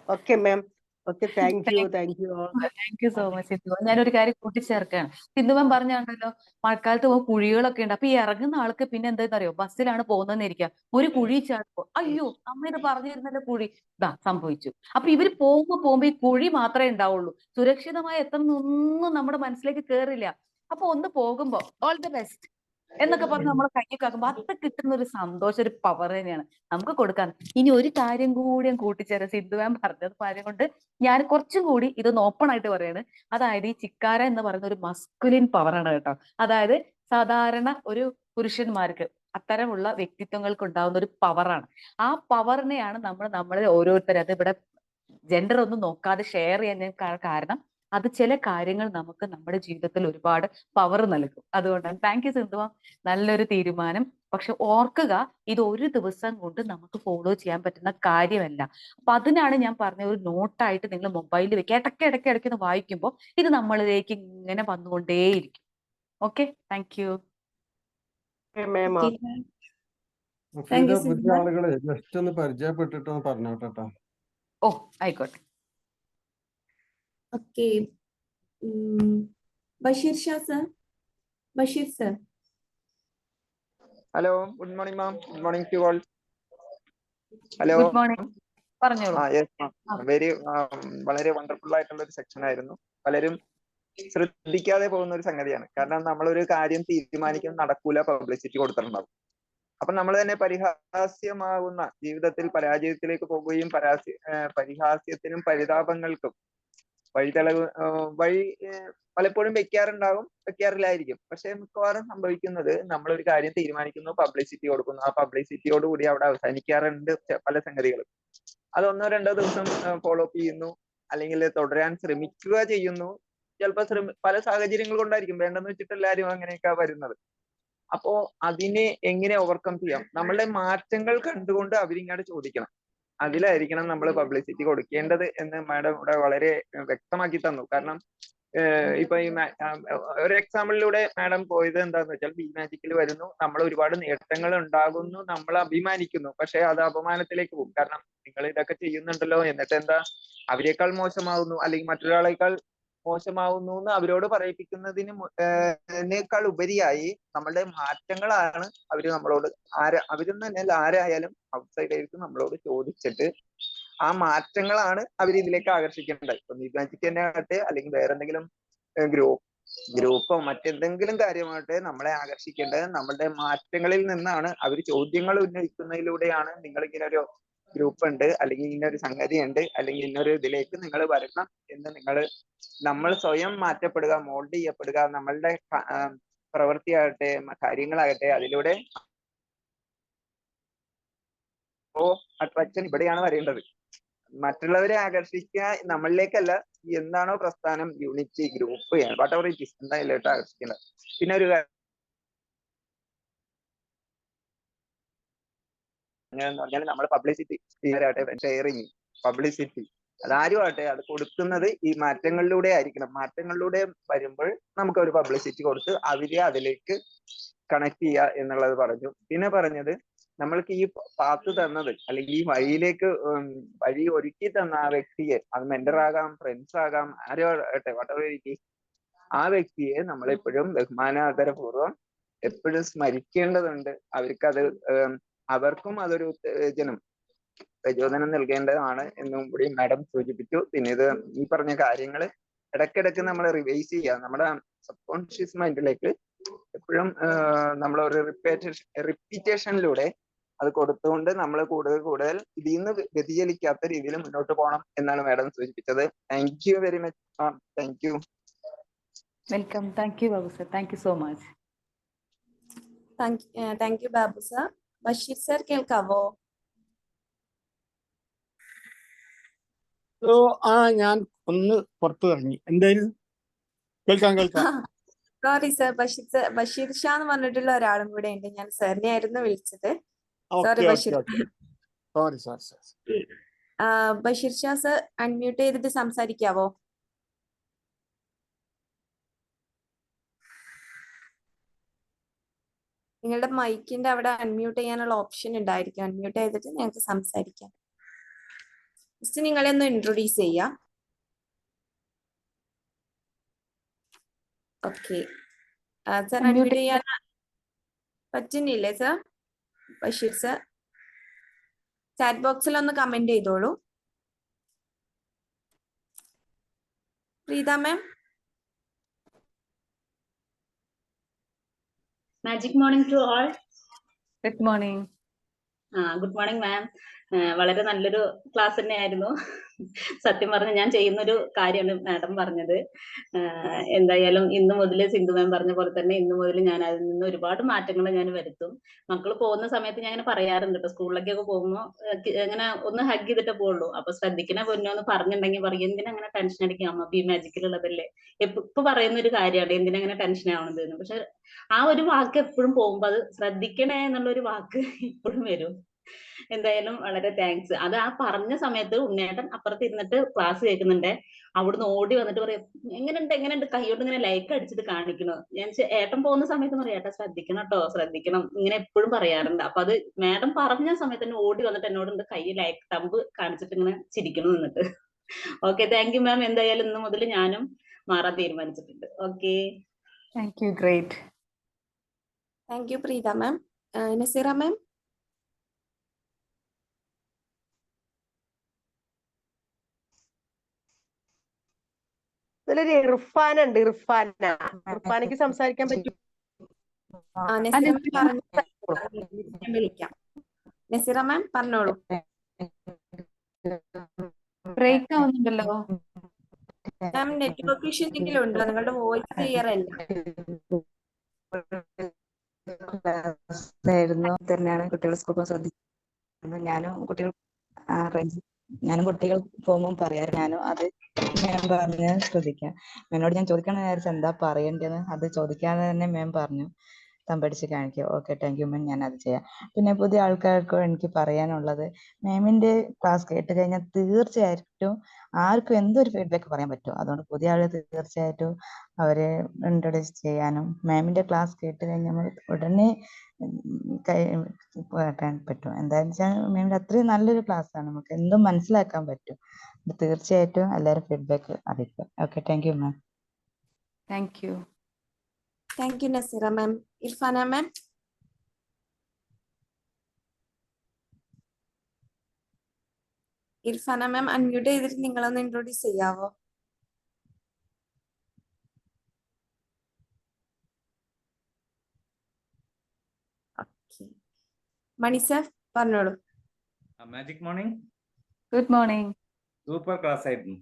Okay ma'am. Okay, thank you all. Thank you so much Sindhu. ഞാനൊരു കാര്യം കൂട്ടിച്ചേർക്കുകയാണ്. സിന്ധുവൻ പറഞ്ഞാണ്ടല്ലോ മഴക്കാലത്ത് പോകുമ്പോൾ കുഴികളൊക്കെ ഉണ്ട്. അപ്പൊ ഈ ഇറങ്ങുന്ന ആൾക്ക് പിന്നെ എന്താണെന്നറിയോ, ബസ്സിലാണ് പോകുന്നതെന്നിരിക്കുക, ഒരു കുഴി ചാടുമ്പോ അയ്യോ അമ്മ ഇത് പറഞ്ഞിരുന്നല്ലോ കുഴി, ഇതാ സംഭവിച്ചു. അപ്പൊ ഇവര് പോകുമ്പോ ഈ കുഴി മാത്രമേ ഉണ്ടാവുള്ളൂ. സുരക്ഷിതമായി എത്തുന്നൊന്നും നമ്മുടെ മനസ്സിലേക്ക് കേറില്ല. അപ്പൊ ഒന്ന് പോകുമ്പോ ഓൾ ദി ബെസ്റ്റ് എന്നൊക്കെ പറഞ്ഞ് നമ്മൾ കൈയൊക്കെ ആക്കുമ്പോ അത് കിട്ടുന്ന ഒരു സന്തോഷം, ഒരു പവർ തന്നെയാണ് നമുക്ക് കൊടുക്കാൻ. ഇനി ഒരു കാര്യം കൂടി ഞാൻ കൂട്ടിച്ചേരാം. സിന്ധു മാം പറഞ്ഞത് കാര്യം കൊണ്ട് ഞാൻ കുറച്ചും കൂടി ഇതൊന്ന് ഓപ്പൺ ആയിട്ട് പറയാണ്. അതായത് ഈ ചിക്കാര എന്ന് പറയുന്ന ഒരു മസ്കുലിൻ പവറാണ് കേട്ടോ. അതായത് സാധാരണ ഒരു പുരുഷന്മാർക്ക് അത്തരമുള്ള വ്യക്തിത്വങ്ങൾക്ക് ഉണ്ടാവുന്ന ഒരു പവറാണ്. ആ പവറിനെയാണ് നമ്മൾ ഓരോരുത്തരും, അത് ഇവിടെ ജെൻഡർ ഒന്നും നോക്കാതെ ഷെയർ ചെയ്യാൻ കാരണം അത് ചില കാര്യങ്ങൾ നമുക്ക് നമ്മുടെ ജീവിതത്തിൽ ഒരുപാട് പവർ നൽകും. അതുകൊണ്ടാണ്. Thank you Sindhu. നല്ലൊരു തീരുമാനം. പക്ഷെ ഓർക്കുക, ഇത് ഒരു ദിവസം കൊണ്ട് നമുക്ക് ഫോളോ ചെയ്യാൻ പറ്റുന്ന കാര്യമല്ല. അപ്പൊ അതിനാണ് ഞാൻ പറഞ്ഞ ഒരു നോട്ടായിട്ട് നിങ്ങൾ മൊബൈലിൽ വെക്കുക. ഇടയ്ക്ക് ഒന്ന് വായിക്കുമ്പോൾ ഇത് നമ്മളിലേക്ക് ഇങ്ങനെ വന്നുകൊണ്ടേയിരിക്കും. Okay, thank you. മാം പുതിയ ആളുകളെ ജസ്റ്റ് ഒന്ന് പരിചയപ്പെട്ടിട്ട് പറഞ്ഞോട്ടെ. ഓ ആയിക്കോട്ടെ. Okay, Basheer Shah sir. Basheer sir. Hello, good morning ma'am. Good morning to all. Hello. Good morning. പറഞ്ഞോളൂ. Yes ma'am. വളരെ വണ്ടർഫുൾ ആയിട്ടുള്ള ഒരു സെക്ഷൻ ആയിരുന്നു. പലരും ശ്രദ്ധിക്കാതെ പോകുന്ന ഒരു സംഗതിയാണ്. കാരണം നമ്മളൊരു കാര്യം തീരുമാനിക്കാൻ നടക്കൂല, പബ്ലിസിറ്റി കൊടുത്തിട്ടുണ്ടാവും. അപ്പൊ നമ്മൾ തന്നെ പരിഹാസ്യമാകുന്ന ജീവിതത്തിൽ പരാജയത്തിലേക്ക് പോകുകയും പരിഹാസ്യത്തിനും പരിതാപങ്ങൾക്കും വഴി പലപ്പോഴും വെക്കാറില്ലായിരിക്കും. പക്ഷെ മിക്കവാറും സംഭവിക്കുന്നത്, നമ്മളൊരു കാര്യം തീരുമാനിക്കുന്നു, പബ്ലിസിറ്റി കൊടുക്കുന്നു, ആ പബ്ലിസിറ്റിയോടുകൂടി അവിടെ അവസാനിക്കാറുണ്ട് പല സംഗതികളും. അത് 1-2 ദിവസം ഫോളോ അപ്പ് ചെയ്യുന്നു, അല്ലെങ്കിൽ തുടരാൻ ശ്രമിക്കുക ചെയ്യുന്നു. ചിലപ്പോൾ പല സാഹചര്യങ്ങൾ കൊണ്ടായിരിക്കും, വേണ്ടെന്ന് വെച്ചിട്ട് എല്ലാവരും അങ്ങനെയൊക്കെ വരുന്നത്. അപ്പോ അതിനെ എങ്ങനെ ഓവർകം ചെയ്യാം? നമ്മളുടെ മാറ്റങ്ങൾ കണ്ടുകൊണ്ട് അവരിങ്ങോട്ട് ചോദിക്കണം. അതിലായിരിക്കണം നമ്മൾ പബ്ലിസിറ്റി കൊടുക്കേണ്ടത് എന്ന് മാഡം ഇവിടെ വളരെ വ്യക്തമാക്കി തന്നു. കാരണം ഇപ്പൊ ഈ ഒരു എക്സാമ്പിളിലൂടെ മാഡം പോയത് എന്താന്ന് വെച്ചാൽ, ബിമാജിക്കിൽ വരുന്നു, നമ്മൾ ഒരുപാട് നേട്ടങ്ങൾ ഉണ്ടാകുന്നു, നമ്മൾ അഭിമാനിക്കുന്നു, പക്ഷെ അത് അപമാനത്തിലേക്ക് പോകും. കാരണം നിങ്ങൾ ഇതൊക്കെ ചെയ്യുന്നുണ്ടല്ലോ, എന്നിട്ട് എന്താ അവരെക്കാൾ മോശമാവുന്നു, അല്ലെങ്കിൽ മറ്റൊരാളേക്കാൾ മോശമാവുന്നു എന്ന് അവരോട് പറയിപ്പിക്കുന്നതിനേക്കാൾ ഉപരിയായി നമ്മളുടെ മാറ്റങ്ങളാണ് അവരെന്ന് തന്നെ ആരായാലും ഔട്ട്സൈഡേഴ്സ് നമ്മളോട് ചോദിച്ചിട്ട് ആ മാറ്റങ്ങളാണ് അവർ ഇതിലേക്ക് ആകർഷിക്കേണ്ടത്. ഇപ്പൊ ബിമാജിക് തന്നെ ആകട്ടെ, അല്ലെങ്കിൽ വേറെ എന്തെങ്കിലും ഗ്രൂപ്പോ മറ്റെന്തെങ്കിലും കാര്യമാകട്ടെ, നമ്മളെ ആകർഷിക്കേണ്ടത് നമ്മളുടെ മാറ്റങ്ങളിൽ നിന്നാണ്. അവർ ചോദ്യങ്ങൾ ഉന്നയിക്കുന്നതിലൂടെയാണ്, നിങ്ങൾ ഇങ്ങനെ ഒരു ഗ്രൂപ്പ് ഉണ്ട്, അല്ലെങ്കിൽ ഇന്നൊരു സംഗതി ഉണ്ട്, അല്ലെങ്കിൽ ഇന്നൊരു ഇതിലേക്ക് നിങ്ങൾ വരണം എന്ന് നമ്മൾ സ്വയം മാറ്റപ്പെടുക, മോൾഡ് ചെയ്യപ്പെടുക, നമ്മളുടെ പ്രവൃത്തിയാകട്ടെ കാര്യങ്ങളാകട്ടെ അതിലൂടെ. അട്രാക്ഷൻ ഇവിടെയാണ് വരേണ്ടത്. മറ്റുള്ളവരെ ആകർഷിക്കുക നമ്മളിലേക്കല്ല, എന്താണോ പ്രസ്ഥാനം, unity, group, what ever it is, എന്തായാലും ആകർഷിക്കേണ്ടത്. പിന്നെ ഒരു എന്ന് പറഞ്ഞാൽ നമ്മൾ പബ്ലിസിറ്റി ഷെയറിങ്, പബ്ലിസിറ്റി അതാരും ആട്ടെ, അത് കൊടുക്കുന്നത് ഈ മാറ്റങ്ങളിലൂടെ ആയിരിക്കണം. മാറ്റങ്ങളിലൂടെ വരുമ്പോൾ നമുക്ക് ഒരു പബ്ലിസിറ്റി കൊടുത്ത് അവരെ അതിലേക്ക് കണക്ട് ചെയ്യുക എന്നുള്ളത് പറഞ്ഞു. പിന്നെ പറഞ്ഞത് നമ്മൾക്ക് ഈ പാത്ത് തന്നത് അല്ലെങ്കിൽ ഈ വഴിയിലേക്ക് വഴി ഒരുക്കി തന്ന ആ വ്യക്തിയെ, അത് മെന്റർ ആകാം, ഫ്രണ്ട്സ് ആകാം, ആരോ ആകട്ടെ, വട്ടവരിക്ക് ആ വ്യക്തിയെ നമ്മളെപ്പോഴും ബഹുമാനാദരപൂർവ്വം എപ്പോഴും സ്മരിക്കേണ്ടതുണ്ട്. അവർക്കും അതൊരു പ്രചോദനം നൽകേണ്ടതാണ് എന്നും കൂടി മാഡം സൂചിപ്പിച്ചു. പിന്നെ ഈ പറഞ്ഞ കാര്യങ്ങൾ ഇടയ്ക്കിടയ്ക്ക് നമ്മൾ റിവൈസ് ചെയ്യുക. നമ്മുടെ സബ് കോൺഷ്യസ് മൈൻഡിലേക്ക് എപ്പോഴും നമ്മൾ ഒരു റിപ്പീറ്റേഷനിലൂടെ അത് കൊടുത്തുകൊണ്ട് നമ്മൾ കൂടുതൽ ഇതിൽ നിന്ന് വ്യതിചലിക്കാത്ത രീതിയിൽ മുന്നോട്ട് പോകണം എന്നാണ് മാഡം സൂചിപ്പിച്ചത്. Thank you very much ma'am. Thank U. Welcome. Thank you Babu sir. Thank you so much. Thank U Babu sir. Basheer sir കേൾക്കാവോ? ഞാൻ ഒന്ന് പുറത്തു ഇറങ്ങി. എന്തായാലും കേൾക്കാം. സോറി സർ, ബഷീർ ഷാ എന്ന് പറഞ്ഞിട്ടുള്ള ഒരാളും കൂടെ ഉണ്ട്. ഞാൻ സാറിനെ ആയിരുന്നു വിളിച്ചത്. Sorry Basheer. Basheer Shah sir unmute ചെയ്തിട്ട് സംസാരിക്കാവോ? നിങ്ങളുടെ മൈക്കിന്റെ അവിടെ അൺമ്യൂട്ട് ചെയ്യാനുള്ള ഓപ്ഷൻ ഉണ്ടായിരിക്കും. അൺമ്യൂട്ട് ചെയ്തിട്ട് ഞങ്ങൾക്ക് സംസാരിക്കാം. ജസ്റ്റ് നിങ്ങളെ ഒന്ന് ഇൻട്രൊഡ്യൂസ് ചെയ്യാം. ഓക്കെ സർ, അൺമ്യൂട്ട് ചെയ്യാൻ പറ്റുന്നില്ലേ സർ? ബഷീർ സർ ചാറ്റ് ബോക്സിൽ ഒന്ന് കമന്റ് ചെയ്തോളൂ. Preetha ma'am. Magic morning to all. Good morning. Good morning ma'am. വളരെ നല്ലൊരു ക്ലാസ് തന്നെയായിരുന്നു. സത്യം പറഞ്ഞ ഞാൻ ചെയ്യുന്നൊരു കാര്യമാണ് മാഡം പറഞ്ഞത്. എന്തായാലും ഇന്നു മുതൽ സിന്ധു മാം പറഞ്ഞ പോലെ തന്നെ ഇന്നു മുതൽ ഞാൻ അതിൽ നിന്ന് ഒരുപാട് മാറ്റങ്ങൾ ഞാൻ വരുത്തും. മക്കൾ പോകുന്ന സമയത്ത് ഞാൻ ഇങ്ങനെ പറയാറുണ്ട് കേട്ടോ, സ്കൂളിലേക്കൊക്കെ പോകുമ്പോൾ ഇങ്ങനെ ഒന്ന് ഹഗ് ചെയ്തിട്ടേ പോകുള്ളൂ. അപ്പൊ ശ്രദ്ധിക്കണ പൊന്നോ എന്ന് പറഞ്ഞിട്ടുണ്ടെങ്കിൽ പറയും, എന്തിനാ അങ്ങനെ ടെൻഷൻ അടിക്കുക, അമ്മ ബി മാജിക്കിലുള്ളതല്ലേ. ഇപ്പൊ പറയുന്ന ഒരു കാര്യമാണ് എന്തിനാ അങ്ങനെ ടെൻഷൻ ആവണത് എന്ന്. പക്ഷെ ആ ഒരു വാക്ക് എപ്പോഴും പോകുമ്പോ അത് ശ്രദ്ധിക്കണേ എന്നുള്ള ഒരു വാക്ക് ഇപ്പോഴും വരും. എന്തായാലും വളരെ താങ്ക്സ്. അത് ആ പറഞ്ഞ സമയത്ത് ഉണ്ണേട്ടൻ അപ്പുറത്ത് ഇരുന്നിട്ട് ക്ലാസ് കേൾക്കുന്നുണ്ട്. അവിടുന്ന് ഓടി വന്നിട്ട് പറയും, എങ്ങനെയുണ്ട് കൈയോട്ട് ഇങ്ങനെ ലൈക്ക് അടിച്ചിട്ട് കാണിക്കണോ. ഞാൻ ഏട്ടൻ പോകുന്ന സമയത്ത് പറയും, ഏട്ടാ ശ്രദ്ധിക്കണം കേട്ടോ, ശ്രദ്ധിക്കണം, ഇങ്ങനെ എപ്പോഴും പറയാറുണ്ട്. അപ്പൊ അത് മാഡം പറഞ്ഞ സമയത്ത് തന്നെ ഓടി വന്നിട്ട് എന്നോട് കൈ ലൈക്ക് തമ്പ് കാണിച്ചിട്ട് ഇങ്ങനെ ചിരിക്കണം എന്നിട്ട്. Okay, thank you ma'am. എന്തായാലും ഇന്ന് മുതൽ ഞാനും മാറാൻ തീരുമാനിച്ചിട്ടുണ്ട്. Okay, thank you. Great. Thank you Preetha ma'am. Naseera ma'am. ഇതിലൊരു ഇർഫാനുണ്ട്. ഇർഫാനക്ക് സംസാരിക്കാൻ പറ്റും? നസീറ മാം വിളിക്കാം. നസീറ മാം പറഞ്ഞോളൂ. ബ്രേക്ക് ആവുന്നുണ്ടല്ലോ മാം. നെറ്റ്വർക്ക് ഇഷ്യൂ എന്തെങ്കിലും ഉണ്ടോ? നിങ്ങളുടെ വോയിസ് ക്ലിയർ അല്ല. തന്നെയാണ് കുട്ടികൾ സ്കൂളിൽ ശ്രദ്ധിക്കുന്നത്. ഞാനും കുട്ടികൾ പോകുമ്പോൾ പറയാറ്, ഞാനും അത് മാം പറഞ്ഞ് ശ്രദ്ധിക്കാം. എന്നോട് ഞാൻ ചോദിക്കണ വിചാരിച്ച എന്താ പറയേണ്ടതെന്ന് അത് ചോദിക്കാതെ തന്നെ മാം പറഞ്ഞു തമ്പടിച്ച് കാണിക്കുക. ഓക്കെ, താങ്ക് യു മാം, ഞാൻ അത് ചെയ്യാം. പിന്നെ പുതിയ ആൾക്കാർക്ക് എനിക്ക് പറയാനുള്ളത്, മാമിന്റെ ക്ലാസ് കേട്ട് കഴിഞ്ഞാൽ തീർച്ചയായിട്ടും ആർക്കും എന്തൊരു ഫീഡ്ബാക്ക് പറയാൻ പറ്റും. അതുകൊണ്ട് പുതിയ ആൾ തീർച്ചയായിട്ടും അവരെ ഇൻട്രൊഡ്യൂസ് ചെയ്യാനും മാമിന്റെ ക്ലാസ് കേട്ട് കഴിഞ്ഞാൽ നമ്മൾ ഉടനെ കേട്ടാൻ പറ്റും. എന്താണെന്ന് വെച്ചാൽ മാമിന്റെ അത്രയും നല്ലൊരു ക്ലാസ് ആണ്, നമുക്ക് എന്തും മനസ്സിലാക്കാൻ പറ്റും. തീർച്ചയായിട്ടും എല്ലാവരും ഫീഡ്ബാക്ക് അറിയിക്കുക. Okay, thank you ma'am. Thank you. Thank U Naseera ma'am. Irfana ma'am. Irfana ma'am unmute ചെയ്തിട്ട് നിങ്ങളൊന്ന് ഇൻട്രൊഡ്യൂസ് ചെയ്യാവോ? മണി സർ പറഞ്ഞോളൂ. Magic morning. Good morning. Super class ആയിരുന്നു.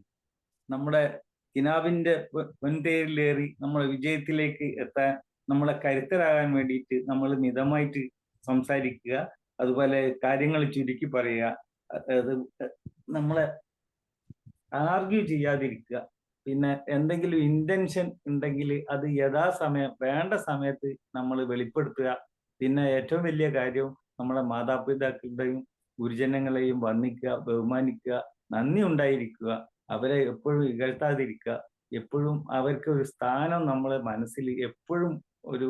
നമ്മുടെ കിനാവിന്റെ പൊൻതേരിലേറി നമ്മളെ വിജയത്തിലേക്ക് എത്താൻ നമ്മളെ കരുത്തരാകാൻ വേണ്ടിയിട്ട് നമ്മൾ മിതമായിട്ട് സംസാരിക്കുക, അതുപോലെ കാര്യങ്ങൾ ചുരുക്കി പറയുക, അത് നമ്മളെ ആർഗ്യൂ ചെയ്യാതിരിക്കുക. പിന്നെ എന്തെങ്കിലും ഇന്റൻഷൻ ഉണ്ടെങ്കിൽ അത് യഥാസമയം വേണ്ട സമയത്ത് നമ്മൾ വെളിപ്പെടുത്തുക. പിന്നെ ഏറ്റവും വലിയ കാര്യം നമ്മളെ മാതാപിതാക്കളുടെയും ഗുരുജനങ്ങളെയും വന്ദിക്കുക, ബഹുമാനിക്കുക, നന്ദി ഉണ്ടായിരിക്കുക, അവരെ എപ്പോഴും ഇകഴ്ത്താതിരിക്കുക, എപ്പോഴും അവർക്ക് ഒരു സ്ഥാനം നമ്മളെ മനസ്സിൽ എപ്പോഴും ഒരു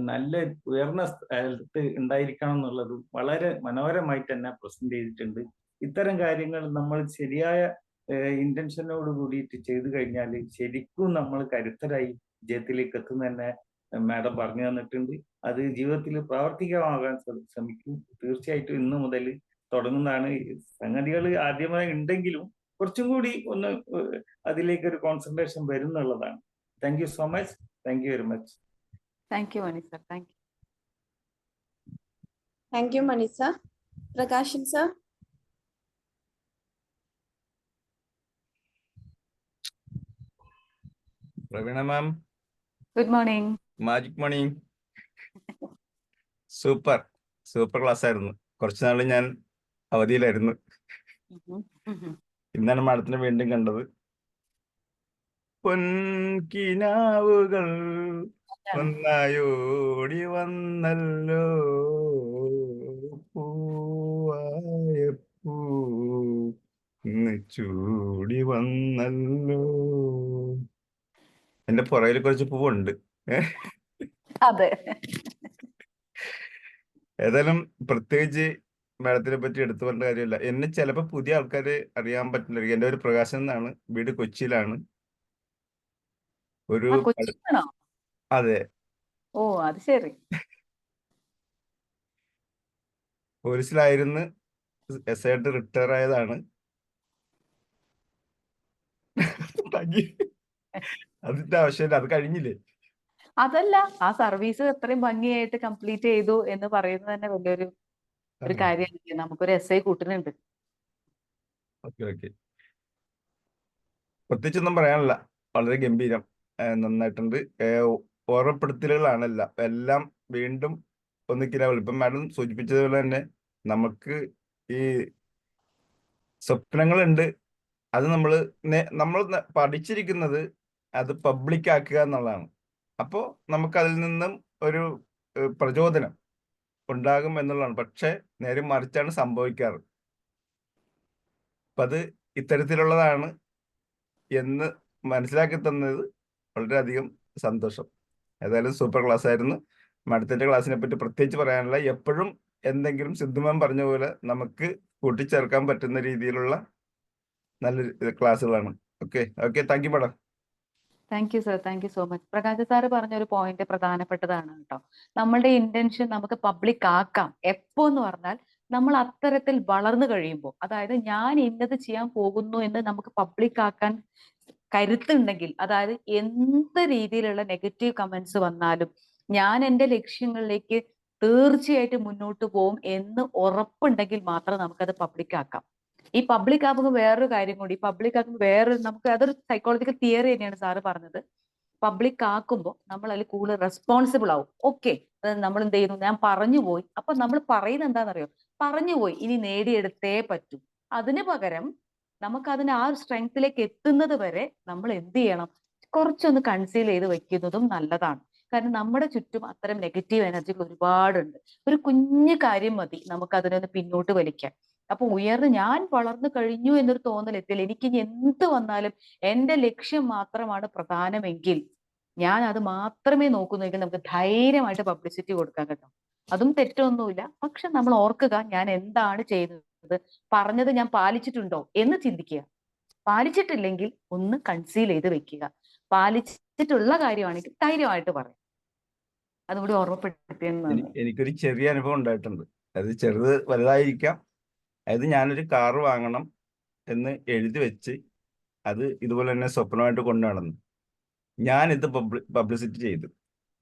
നല്ല ഉയർന്ന സ്ഥലത്ത് ഉണ്ടായിരിക്കണം എന്നുള്ളത് വളരെ മനോഹരമായിട്ട് തന്നെ പ്രസന്റ് ചെയ്തിട്ടുണ്ട്. ഇത്തരം കാര്യങ്ങൾ നമ്മൾ ശരിയായ ഇന്റൻഷനോട് കൂടിയിട്ട് ചെയ്തു കഴിഞ്ഞാൽ ശരിക്കും നമ്മൾ കരുത്തരായി വിജയത്തിലേക്ക് എത്തുന്ന തന്നെ മാഡം പറഞ്ഞു തന്നിട്ടുണ്ട്. അത് ജീവിതത്തിൽ പ്രാവർത്തികമാകാൻ ശ്രമിക്കും. തീർച്ചയായിട്ടും ഇന്ന് മുതൽ തുടങ്ങുന്നതാണ്. സംഗതികൾ ആദ്യമായി ഉണ്ടെങ്കിലും കുറച്ചും കൂടി ഒന്ന് അതിലേക്ക് ഒരു കോൺസെൻട്രേഷൻ വരുന്നുള്ളതാണ്. Thank you so much. Thank you very much. Thank you Mani sir. Thank you. Thank you Mani sir. Prakashan sir. Praveena ma'am, good morning. Magic morning. Super super class ആയിരുന്നു. കുറച്ചു നാൾ ഞാൻ അവധിയിലായിരുന്നു. ഇന്നാണ് മാഡത്തിനെ വീണ്ടും കണ്ടത്. പൊൻകിനാവുകൾ ഒന്നായോടി വന്നല്ലോ, പൂവായ പൂ ഇന്ന് ചൂടി വന്നല്ലോ. എന്റെ പുറകിൽ കുറച്ച് പൂവുണ്ട്. അതെ. ഏതായാലും പ്രത്യേകിച്ച് മാഡത്തിനെ പറ്റി എടുത്തു പറഞ്ഞ കാര്യമില്ല. എന്നെ ചിലപ്പോ പുതിയ ആൾക്കാര് അറിയാൻ പറ്റില്ല. എന്റെ ഒരു പ്രകാശൻ എന്നാണ്, വീട് കൊച്ചിയിലാണ്. ഒരു കൊച്ചിയാണോ? അതെ, ഓ അത് ശരി. പോലീസിലായിരുന്നു, എസ് ആയിട്ട് റിട്ടയർ ആയതാണ്. അതിന്റെ ആവശ്യമില്ല, അത് കഴിഞ്ഞില്ലേ. അതല്ല, ആ സർവീസ് എത്രയും ഭംഗിയായിട്ട് കംപ്ലീറ്റ് ചെയ്തു എന്ന് പറയുന്നത് തന്നെ വലിയൊരു ഒരു കാര്യമല്ലേ. നമുക്കൊരു SI കൂട്ടുന്നുണ്ട്. ഓക്കെ ഓക്കെ, പ്രത്യേകിച്ചൊന്നും പറയാനില്ല. വളരെ ഗംഭീരം, നന്നായിട്ടുണ്ട്. ഓർമ്മപ്പെടുത്തലുകളാണല്ല, എല്ലാം വീണ്ടും ഒന്നിക്കിനാവുള്ളൂ. ഇപ്പം മാഡം സൂചിപ്പിച്ചതുപോലെ തന്നെ നമുക്ക് ഈ സ്വപ്നങ്ങളുണ്ട്. അത് നമ്മൾ പഠിച്ചിരിക്കുന്നത് അത് പബ്ലിക് ആക്കുക എന്നുള്ളതാണ്. അപ്പോൾ നമുക്ക് അതിൽ നിന്നും ഒരു പ്രചോദനം ഉണ്ടാകും എന്നുള്ളതാണ്. പക്ഷെ നേരെ മറിച്ചാണ് സംഭവിക്കാറ്. അപ്പം അത് ഇത്തരത്തിലുള്ളതാണ് എന്ന് മനസ്സിലാക്കി തന്നത് വളരെയധികം സന്തോഷം. ഏതായാലും സൂപ്പർ ക്ലാസ് ആയിരുന്നു. മാഡത്തിന്റെ ക്ലാസ്സിനെ പറ്റി പ്രത്യേകിച്ച് പറയാനുള്ള, എപ്പോഴും എന്തെങ്കിലും സിദ്ധുമാൻ പറഞ്ഞ പോലെ നമുക്ക് കൂട്ടിച്ചേർക്കാൻ പറ്റുന്ന രീതിയിലുള്ള നല്ല ക്ലാസ്സുകളാണ്. Okay okay, thank you madam. Thank you sir. Thank you so much. Prakash sir പറഞ്ഞൊരു പോയിന്റ് പ്രധാനപ്പെട്ടതാണ് കേട്ടോ. നമ്മളുടെ ഇന്റൻഷൻ നമുക്ക് പബ്ലിക് ആക്കാം. എപ്പോ എന്ന് പറഞ്ഞാൽ നമ്മൾ അത്തരത്തിൽ വളർന്നു കഴിയുമ്പോൾ, അതായത് ഞാൻ ഇന്നത് ചെയ്യാൻ പോകുന്നു എന്ന് നമുക്ക് പബ്ലിക് ആക്കാൻ കരുത്തുണ്ടെങ്കിൽ, അതായത് എന്ത് രീതിയിലുള്ള നെഗറ്റീവ് കമന്റ്സ് വന്നാലും ഞാൻ എൻ്റെ ലക്ഷ്യങ്ങളിലേക്ക് തീർച്ചയായിട്ടും മുന്നോട്ട് പോകും എന്ന് ഉറപ്പുണ്ടെങ്കിൽ മാത്രം നമുക്കത് പബ്ലിക് ആക്കാം. ഈ പബ്ലിക് ആകുമ്പോൾ വേറൊരു കാര്യം കൂടി, പബ്ലിക് ആക്കുമ്പോൾ നമുക്ക് അതൊരു സൈക്കോളജിക്കൽ തിയറി തന്നെയാണ് സാറ് പറഞ്ഞത്. പബ്ലിക് ആക്കുമ്പോൾ നമ്മൾ അതിൽ കൂടുതൽ റെസ്പോൺസിബിൾ ആവും. ഓക്കെ, നമ്മൾ എന്ത് ചെയ്യുന്നു, ഞാൻ പറഞ്ഞു പോയി. അപ്പൊ നമ്മൾ പറയുന്നത് എന്താണെന്നറിയോ, പറഞ്ഞു പോയി, ഇനി നേടിയെടുത്തേ പറ്റൂ. അതിന് പകരം നമുക്ക് അതിന് ആ സ്ട്രെങ്ത്തിലേക്ക് എത്തുന്നത് വരെ നമ്മൾ എന്ത് ചെയ്യണം, കുറച്ചൊന്ന് കൺസീൽ ചെയ്ത് വെക്കുന്നതും നല്ലതാണ്. കാരണം നമ്മുടെ ചുറ്റും അത്തരം നെഗറ്റീവ് എനർജികൾ ഒരുപാടുണ്ട്. ഒരു കുഞ്ഞു കാര്യം മതി നമുക്ക് അതിനൊന്ന് പിന്നോട്ട് വലിക്കാൻ. അപ്പൊ ഞാൻ വളർന്നു കഴിഞ്ഞു എന്നൊരു തോന്നലെത്തില്ല. എനിക്ക് ഇനി എന്ത് വന്നാലും എന്റെ ലക്ഷ്യം മാത്രമാണ് പ്രധാനമെങ്കിൽ, ഞാൻ അത് മാത്രമേ നോക്കുന്നുവെങ്കിൽ നമുക്ക് ധൈര്യമായിട്ട് പബ്ലിസിറ്റി കൊടുക്കാൻ കേട്ടോ. അതും തെറ്റൊന്നുമില്ല. പക്ഷെ നമ്മൾ ഓർക്കുക, ഞാൻ എന്താണ് ചെയ്യുന്നത്, പറഞ്ഞത് ഞാൻ പാലിച്ചിട്ടുണ്ടോ എന്ന് ചിന്തിക്കുക. പാലിച്ചിട്ടില്ലെങ്കിൽ ഒന്ന് കൺസീൽ ചെയ്ത് വെക്കുക. പാലിച്ചിട്ടുള്ള കാര്യമാണെങ്കിൽ ധൈര്യമായിട്ട് പറയാം. അതുകൂടി ഓർമ്മപ്പെടുത്തിയെന്ന്. എനിക്കൊരു ചെറിയ അനുഭവം ഉണ്ടായിട്ടുണ്ട്. അത് ചെറുത് വലുതായിരിക്കാം. അതായത് ഞാനൊരു കാറ് വാങ്ങണം എന്ന് എഴുതി വെച്ച് അത് ഇതുപോലെ തന്നെ സ്വപ്നമായിട്ട് കൊണ്ടു നടന്നു. ഞാനിത് പബ്ലിസിറ്റി ചെയ്തു.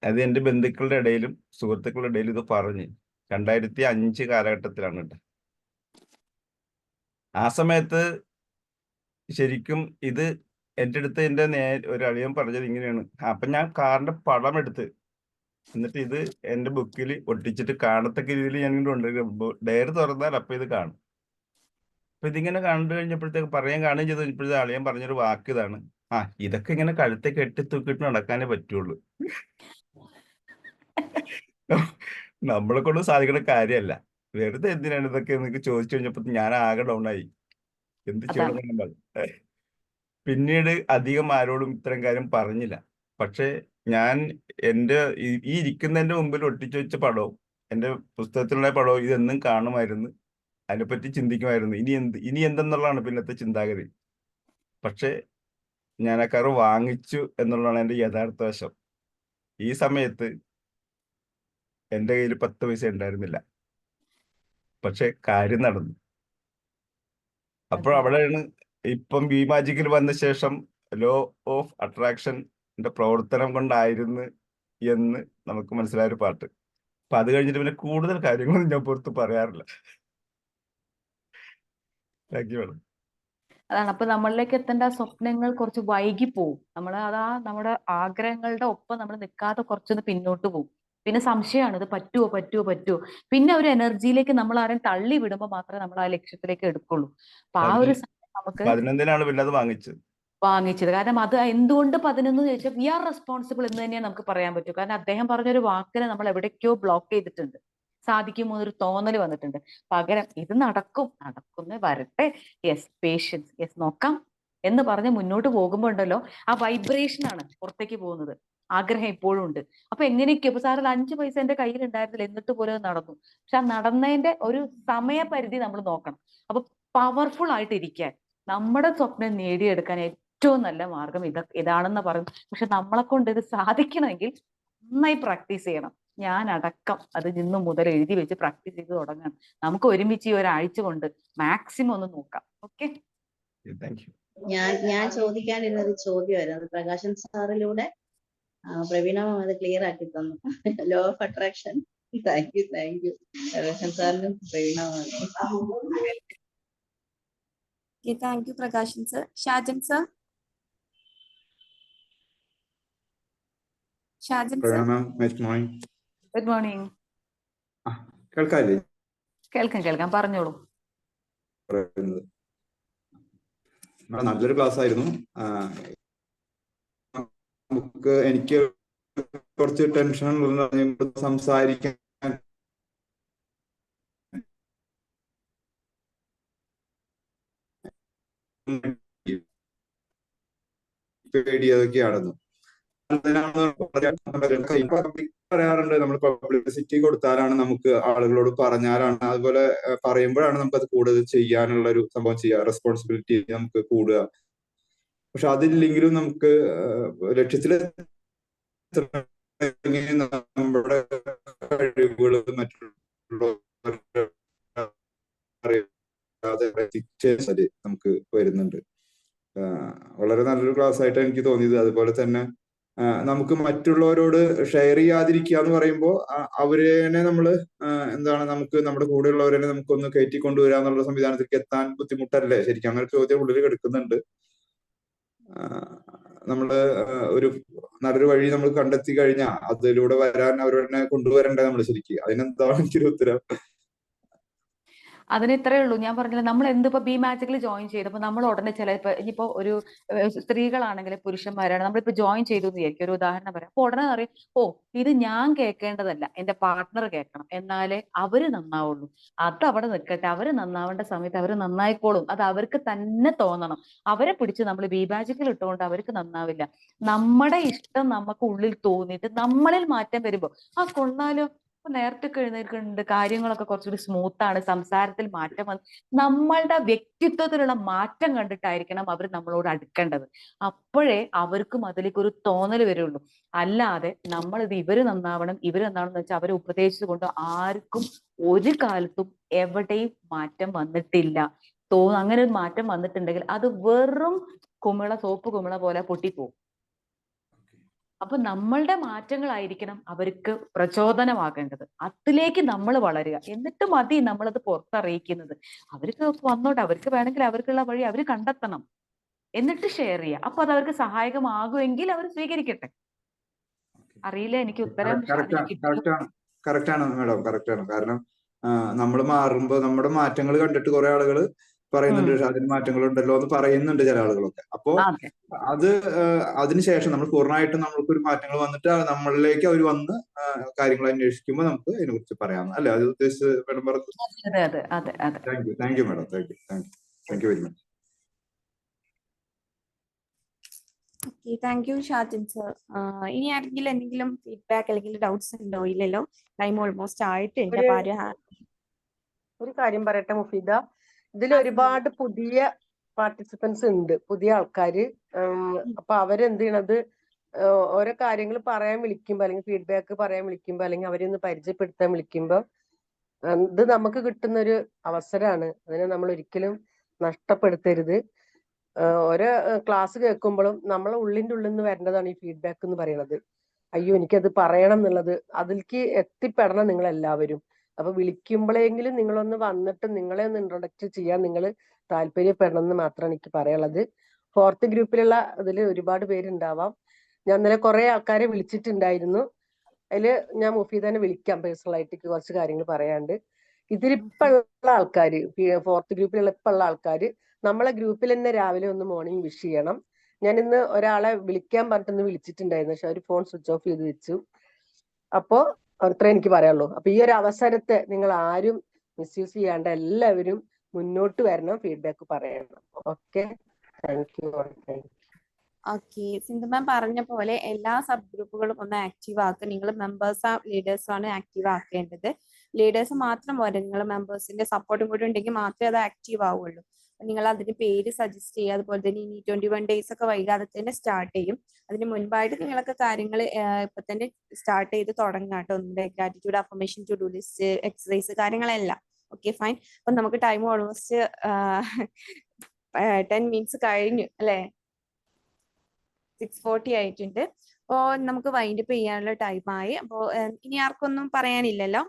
അത് എൻ്റെ ബന്ധുക്കളുടെ ഇടയിലും സുഹൃത്തുക്കളുടെ ഇടയിലും ഇത് പറഞ്ഞ് 2005 കാലഘട്ടത്തിലാണ് കേട്ടോ. ആ സമയത്ത് ശരിക്കും ഇത് എൻ്റെ അടുത്ത് ഒരു അളിയൻ പറഞ്ഞത് ഇങ്ങനെയാണ്. അപ്പൊ ഞാൻ കാറിന്റെ പടം എടുത്ത് എന്നിട്ട് ഇത് എൻ്റെ ബുക്കിൽ ഒട്ടിച്ചിട്ട് കാണത്തക്ക രീതിയിൽ ഞാൻ ഇങ്ങനെ ഡയറി തുറന്നാൽ അപ്പൊ ഇത് കാണും. അപ്പൊ ഇതിങ്ങനെ കണ്ടു കഴിഞ്ഞപ്പോഴത്തേക്ക് കാണുകയും ചെയ്ത് കഴിഞ്ഞപ്പോഴത്തേക്ക് അളിയൻ പറഞ്ഞൊരു വാക്ക് ഇതാണ്: ഇതൊക്കെ ഇങ്ങനെ കഴുത്തെ കെട്ടി തൂക്കിട്ട് നടക്കാനേ പറ്റുള്ളൂ. നമ്മളെ കൊണ്ട് സാധിക്കുന്ന കാര്യമല്ല. വെറുതെ എന്തിനാണ് ഇതൊക്കെ എന്നൊക്കെ ചോദിച്ചു കഴിഞ്ഞപ്പോ ഞാൻ ആകെ ഡൗൺ ആയി. എന്ത് ചെയ്യണമെന്ന്. പിന്നീട് അധികം ആരോടും ഇത്തരം കാര്യം പറഞ്ഞില്ല. പക്ഷെ ഞാൻ ഈ ഇരിക്കുന്നതിന്റെ മുമ്പിൽ ഒട്ടിച്ചു വെച്ച പടവും എന്റെ പുസ്തകത്തിലുള്ള പടവും ഇതെന്നും കാണുമായിരുന്നു, അതിനെപ്പറ്റി ചിന്തിക്കുമായിരുന്നു. ഇനി എന്തെന്നുള്ളതാണ് പിന്നത്തെ ചിന്താഗതി. പക്ഷെ ഞാൻ ആ കാറ് വാങ്ങിച്ചു എന്നുള്ളതാണ് എന്റെ യഥാർത്ഥ വശം. ഈ സമയത്ത് എന്റെ കയ്യിൽ 10 പൈസ ഉണ്ടായിരുന്നില്ല, പക്ഷെ കാര്യം നടന്നു. അപ്പോൾ അവിടെയാണ് ഇപ്പം ബി മാജിക്കിൽ വന്ന ശേഷം ലോ ഓഫ് അട്രാക്ഷന്റെ പ്രവർത്തനം കൊണ്ടായിരുന്നു എന്ന് നമുക്ക് മനസ്സിലായ ഒരു പാട്ട്. അപ്പൊ അത് കഴിഞ്ഞിട്ട് പിന്നെ കൂടുതൽ കാര്യങ്ങളൊന്നും ഞാൻ പുറത്ത് പറയാറില്ല. Thank you madam. അതാണ്. അപ്പൊ നമ്മളിലേക്ക് എത്തേണ്ട സ്വപ്നങ്ങൾ കുറച്ച് വൈകി പോവും. നമ്മുടെ ആഗ്രഹങ്ങളുടെ ഒപ്പം നമ്മൾ നിൽക്കാതെ കുറച്ചൊന്ന് പിന്നോട്ട് പോകും. പിന്നെ സംശയമാണ്, ഇത് പറ്റുമോ. പിന്നെ ഒരു എനർജിയിലേക്ക് നമ്മൾ ആരെയും തള്ളി വിടുമ്പോൾ മാത്രമേ നമ്മൾ ആ ലക്ഷ്യത്തിലേക്ക് എടുക്കുള്ളൂ. അപ്പൊ ആ ഒരു സമയം നമുക്ക് 11-നാണ് പിന്നെ അത് വാങ്ങിച്ചത്. കാരണം അത് എന്തുകൊണ്ട് 11 ചോദിച്ചാൽ വി ആർ റെസ്പോൺസിബിൾ എന്ന് തന്നെയാണ് നമുക്ക് പറയാൻ പറ്റൂ. കാരണം അദ്ദേഹം പറഞ്ഞൊരു വാക്കിനെ നമ്മൾ എവിടേക്കോ ബ്ലോക്ക് ചെയ്തിട്ടുണ്ട്. സാധിക്കുമോ എന്നൊരു തോന്നൽ വന്നിട്ടുണ്ട്. പകരം ഇത് നടക്കുന്ന വരട്ടെ, യെസ് പേഷ്യൻസ്, യെസ് നോക്കാം എന്ന് പറഞ്ഞ് മുന്നോട്ട് പോകുമ്പോൾ ഉണ്ടല്ലോ, ആ വൈബ്രേഷൻ ആണ് പുറത്തേക്ക് പോകുന്നത്. ആഗ്രഹം ഇപ്പോഴും ഉണ്ട്. അപ്പൊ എങ്ങനെയൊക്കെയോ ഇപ്പൊ സാറിൽ 5 പൈസ എന്റെ കയ്യിൽ ഉണ്ടായിരുന്നില്ല, എന്നിട്ട് പോലും അത് നടന്നു. പക്ഷെ ആ നടന്നതിന്റെ ഒരു സമയപരിധി നമ്മൾ നോക്കണം. അപ്പൊ പവർഫുൾ ആയിട്ട് ഇരിക്കാൻ, നമ്മുടെ സ്വപ്നം നേടിയെടുക്കാൻ ഏറ്റവും നല്ല മാർഗം ഇതാണെന്ന് പറയും. പക്ഷെ നമ്മളെ കൊണ്ട് ഇത് സാധിക്കണമെങ്കിൽ നന്നായി പ്രാക്ടീസ് ചെയ്യണം. ഞാൻ അടക്കം അത് ഇന്നു മുതൽ എഴുതി വെച്ച് പ്രാക്ടീസ് ചെയ്ത് തുടങ്ങണം. നമുക്ക് ഒരുമിച്ച് ഈ ഒരാഴ്ച കൊണ്ട് മാക്സിമം ഒന്ന് നോക്കാം. Okay, thank U. ഞാൻ ചോദിക്കാനിരുന്നൊരു ചോദ്യമായിരുന്നു. അത് പ്രകാശൻ സാറിലൂടെ പ്രവീണ അത് ക്ലിയർ ആക്കി തന്നു. Law of attraction. Thank you Prakashan സാറിനും Praveena. Thank you Prakashan sir. Shajan sir. Good morning. കേൾക്കാല്ലേ? കേൾക്കാം, പറഞ്ഞോളൂ. നല്ലൊരു ക്ലാസ് ആയിരുന്നു. എനിക്ക് കുറച്ച് ടെൻഷൻ സംസാരിക്കാൻ പേടിയതൊക്കെയാണെന്ന് പറയാറുണ്ട്. നമ്മൾ പബ്ലിസിറ്റി കൊടുത്താലാണ്, നമുക്ക് ആളുകളോട് പറഞ്ഞാലാണ്, അതുപോലെ പറയുമ്പോഴാണ് നമുക്കത് കൂടുതൽ ചെയ്യാനുള്ള ഒരു സംഭവം ചെയ്യുക, റെസ്പോൺസിബിലിറ്റി നമുക്ക് കൂടുക. പക്ഷെ അതില്ലെങ്കിലും നമുക്ക് ലക്ഷ്യത്തിൽ നമ്മുടെ കഴിവുകൾ മറ്റുള്ള നമുക്ക് വരുന്നുണ്ട്. വളരെ നല്ലൊരു ക്ലാസ് ആയിട്ട് എനിക്ക് തോന്നിയത്. അതുപോലെ തന്നെ നമുക്ക് മറ്റുള്ളവരോട് ഷെയർ ചെയ്യാതിരിക്കുക എന്ന് പറയുമ്പോൾ അവരെ നമ്മള് നമുക്ക് നമ്മുടെ കൂടെയുള്ളവരെ നമുക്കൊന്ന് കയറ്റിക്കൊണ്ടുവരിക എന്നുള്ള സംവിധാനത്തിലേക്ക് എത്താൻ ബുദ്ധിമുട്ടല്ലേ ശരിക്കും? അങ്ങനെ ചോദ്യം ഉള്ളിൽ കിടക്കുന്നുണ്ട്. നമ്മള് ഒരു നല്ലൊരു വഴി നമ്മൾ കണ്ടെത്തി കഴിഞ്ഞാൽ അതിലൂടെ വരാൻ അവരെ കൊണ്ടുവരണ്ടേ നമ്മൾ ശരിക്കും? അതിനെന്താണ് എനിക്കൊരു ഉത്തരം? അതിന് ഇത്രയേ ഉള്ളൂ. ഞാൻ പറഞ്ഞില്ല, നമ്മൾ എന്തിപ്പോ ബി മാജിക്കിൽ ജോയിൻ ചെയ്തപ്പോൾ നമ്മൾ ഉടനെ ഇനിയിപ്പോ ഒരു സ്ത്രീകളാണെങ്കിൽ പുരുഷന്മാരാണ്, നമ്മളിപ്പോ ജോയിൻ ചെയ്തു എന്ന് വിചാരിക്കും, ഒരു ഉദാഹരണം പറയാം. അപ്പൊ ഉടനെ അറിയും, ഓ ഇത് ഞാൻ കേൾക്കേണ്ടതല്ല, എന്റെ പാർട്ട്ണർ കേൾക്കണം, എന്നാലേ അവര് നന്നാവുള്ളൂ. അത് അവിടെ നിൽക്കട്ടെ, അവര് നന്നാവേണ്ട സമയത്ത് അവര് നന്നായിക്കോളും. അത് അവർക്ക് തന്നെ തോന്നണം. അവരെ പിടിച്ച് നമ്മൾ ബി മാജിക്കിൽ ഇട്ടുകൊണ്ട് അവർക്ക് നന്നാവില്ല. നമ്മുടെ ഇഷ്ടം നമുക്ക് ഉള്ളിൽ തോന്നിയിട്ട് നമ്മളിൽ മാറ്റം വരുമ്പോ കൊള്ളാലോ, നേരത്തെ എഴുന്നേൽക്കുന്നുണ്ട്, കാര്യങ്ങളൊക്കെ കുറച്ചുകൂടി സ്മൂത്ത് ആണ്, സംസാരത്തിൽ മാറ്റം വന്ന് നമ്മളുടെ വ്യക്തിത്വത്തിലുള്ള മാറ്റം കണ്ടിട്ടായിരിക്കണം അവർ നമ്മളോട് അടുക്കേണ്ടത്. അപ്പോഴേ അവർക്കും അതിലേക്ക് ഒരു തോന്നൽ വരുള്ളൂ. അല്ലാതെ നമ്മളിത് ഇവര് നന്നാവണം എന്ന് വെച്ചാൽ അവരെ ഉപദേശിച്ചുകൊണ്ട് ആർക്കും ഒരു കാലത്തും എവിടെയും മാറ്റം വന്നിട്ടില്ല. അങ്ങനെ ഒരു മാറ്റം വന്നിട്ടുണ്ടെങ്കിൽ അത് വെറും സോപ്പ് കുമിള പോലെ പൊട്ടിപ്പോവും. അപ്പൊ നമ്മളുടെ മാറ്റങ്ങളായിരിക്കണം അവർക്ക് പ്രചോദനമാകേണ്ടത്. അതിലേക്ക് നമ്മൾ വളരുക. എന്നിട്ട് മതി നമ്മളത് പുറത്തറിയിക്കുന്നത്. അവർക്ക് വന്നോട്ടെ, അവർക്ക് വേണമെങ്കിൽ അവർക്കുള്ള വഴി അവർ കണ്ടെത്തണം, എന്നിട്ട് ഷെയർ ചെയ്യുക. അപ്പൊ അത് അവർക്ക് സഹായകമാകുമെങ്കിൽ അവർ സ്വീകരിക്കട്ടെ. അറിയില്ല, എനിക്ക് ഉത്തരം കറക്റ്റാണ് മാഡം, കറക്റ്റാണ്. കാരണം നമ്മൾ മാറുമ്പോ നമ്മുടെ മാറ്റങ്ങൾ കണ്ടിട്ട് കുറെ ആളുകൾ പറയുന്നുണ്ട്, അതിന് മാറ്റങ്ങളുണ്ടല്ലോ എന്ന് പറയുന്നുണ്ട് ചില ആളുകളൊക്കെ. അപ്പോ അതിനുശേഷം നമ്മൾ പൂർണ്ണമായിട്ടും നമ്മൾക്കൊരു മാറ്റങ്ങൾ വന്നിട്ട് നമ്മളിലേക്ക് അവർ വന്ന് കാര്യങ്ങൾ അന്വേഷിക്കുമ്പോൾ നമുക്ക് അതിനെ കുറിച്ച് പറയാം, അല്ലെ? അത് ഉദ്ദേശിച്ച് മാഡം പറഞ്ഞു. Thank you madam, thank you very much. Okay, thank U Shajin sir. ഇനി ആരെങ്കിലും എന്തെങ്കിലും ഫീഡ്ബാക്ക് അല്ലെങ്കിൽ ഡൗട്ട്സ് ഉണ്ടോ? ഇല്ലല്ലോ, ടൈം ഓൾമോസ്റ്റ് ആയിട്ടുണ്ട്. ഒരു അപ്പൊ ആരും ഒരു കാര്യം പറയട്ടെ മുഫീദ, ഇതിൽ ആ ഒരുപാട് പുതിയ പാർട്ടിസിപ്പൻസ് ഉണ്ട്, പുതിയ ആൾക്കാര്. അപ്പൊ അവരെന്ത് ചെയ്യണത്, ഓരോ കാര്യങ്ങൾ പറയാൻ വിളിക്കുമ്പോ അല്ലെങ്കിൽ ഫീഡ്ബാക്ക് പറയാൻ വിളിക്കുമ്പോ അല്ലെങ്കിൽ അവരെ ഒന്ന് പരിചയപ്പെടുത്താൻ വിളിക്കുമ്പോ ഇത് നമുക്ക് കിട്ടുന്ന ഒരു അവസരമാണ്. അതിനെ നമ്മൾ ഒരിക്കലും നഷ്ടപ്പെടുത്തരുത്. ഓരോ ക്ലാസ് കേൾക്കുമ്പോഴും നമ്മളെ ഉള്ളിന്റെ ഉള്ളിൽ നിന്ന് വരേണ്ടതാണ് ഈ ഫീഡ്ബാക്ക് എന്ന് പറയുന്നത്. അയ്യോ എനിക്കത് പറയണം എന്നുള്ളത്, അതിലേക്ക് എത്തിപ്പെടണം നിങ്ങൾ എല്ലാവരും. അപ്പൊ വിളിക്കുമ്പോഴെങ്കിലും നിങ്ങളൊന്ന് വന്നിട്ട് നിങ്ങളെ ഒന്ന് ഇൻട്രൊഡക്റ്റ് ചെയ്യാൻ നിങ്ങൾ താല്പര്യപ്പെടണം എന്ന് മാത്രമാണ് എനിക്ക് പറയാനുള്ളത്. 4th ഗ്രൂപ്പിലുള്ള അതിൽ ഒരുപാട് പേരുണ്ടാവാം. ഞാൻ ഇന്നലെ കുറെ ആൾക്കാരെ വിളിച്ചിട്ടുണ്ടായിരുന്നു. അതില് ഞാൻ മുഫീദനെ വിളിക്കാം പേഴ്സണലായിട്ട്, കുറച്ച് കാര്യങ്ങൾ പറയാണ്ട്. ഇതിലിപ്പോ ഉള്ള ആൾക്കാര്, 4th ഗ്രൂപ്പിലുള്ള ഇപ്പൊ ഉള്ള ആൾക്കാര് നമ്മളെ ഗ്രൂപ്പിൽ തന്നെ രാവിലെ ഒന്ന് മോർണിംഗ് വിഷ് ചെയ്യണം. ഞാൻ ഇന്ന് ഒരാളെ വിളിക്കാൻ പറഞ്ഞിട്ടൊന്ന് വിളിച്ചിട്ടുണ്ടായിരുന്നു, പക്ഷെ അവര് ഫോൺ സ്വിച്ച് ഓഫ് ചെയ്ത് വെച്ചു. അപ്പോ അത്രേ എനിക്ക് പറയാനുള്ളൂ. അപ്പൊ ഈ ഒരു അവസരത്തെ നിങ്ങൾ ആരും മിസ്യൂസ് ചെയ്യാണ്ട് എല്ലാവരും മുന്നോട്ട് വരണം, ഫീഡ്ബാക്ക് പറയണം. Okay, thank you. Okay, Sindhu ma'am പറഞ്ഞ പോലെ എല്ലാ സബ് ഗ്രൂപ്പുകളും ഒന്ന് ആക്റ്റീവ് ആക്കുക. നിങ്ങൾ മെമ്പേഴ്സ് ലീഡേഴ്സും ആണ് ആക്റ്റീവ് ആക്കേണ്ടത്. ലീഡേഴ്സ് മാത്രം പോരാ, നിങ്ങൾ മെമ്പേഴ്സിന്റെ സപ്പോർട്ടും കൂടി ഉണ്ടെങ്കിൽ മാത്രമേ അത് ആക്റ്റീവ് ആവുള്ളൂ. നിങ്ങൾ അതിന് പേര് സജസ്റ്റ് ചെയ്യുക. അതുപോലെ തന്നെ ഇനി 21 ഡേയ്സ് ഒക്കെ വൈകാതെ തന്നെ സ്റ്റാർട്ട് ചെയ്യും. അതിന് മുൻപായിട്ട് നിങ്ങളൊക്കെ കാര്യങ്ങൾ ഇപ്പൊ തന്നെ സ്റ്റാർട്ട് ചെയ്ത് തുടങ്ങാം കേട്ടോ. ഒന്നിന്റെ gratitude affirmation, to do list, exercise കാര്യങ്ങളെല്ലാം. Okay, fine. അപ്പൊ നമുക്ക് ടൈം ഓൾമോസ്റ്റ് 10 മിനിറ്റ്സ് കഴിഞ്ഞു അല്ലേ? 6:40 ആയിട്ടുണ്ട്. അപ്പോ നമുക്ക് വൈൻഡ് അപ്പ് ചെയ്യാനുള്ള ടൈമായി. അപ്പോ ഇനി ആർക്കൊന്നും പറയാനില്ലല്ലോ?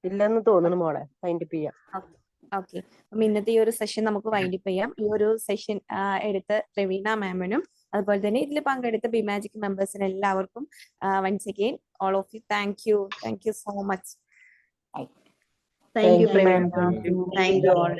ഇല്ലെന്ന് തോന്നുന്നു മോളെ, വൈൻഡ് അപ്പ് ചെയ്യാം. ഓക്കെ, അപ്പം ഇന്നത്തെ ഈ ഒരു സെഷൻ നമുക്ക് വൈൻഡ് അപ്പ് ചെയ്യാം. ഈ ഒരു സെഷൻ എടുത്ത പ്രവീണ മാമിനും അതുപോലെ തന്നെ ഇതിൽ പങ്കെടുത്ത ബിമാജിക് മെമ്പേഴ്സിന് എല്ലാവർക്കും once again all of you thank you so much. Thank you, ma'am. Previna. Thank you all.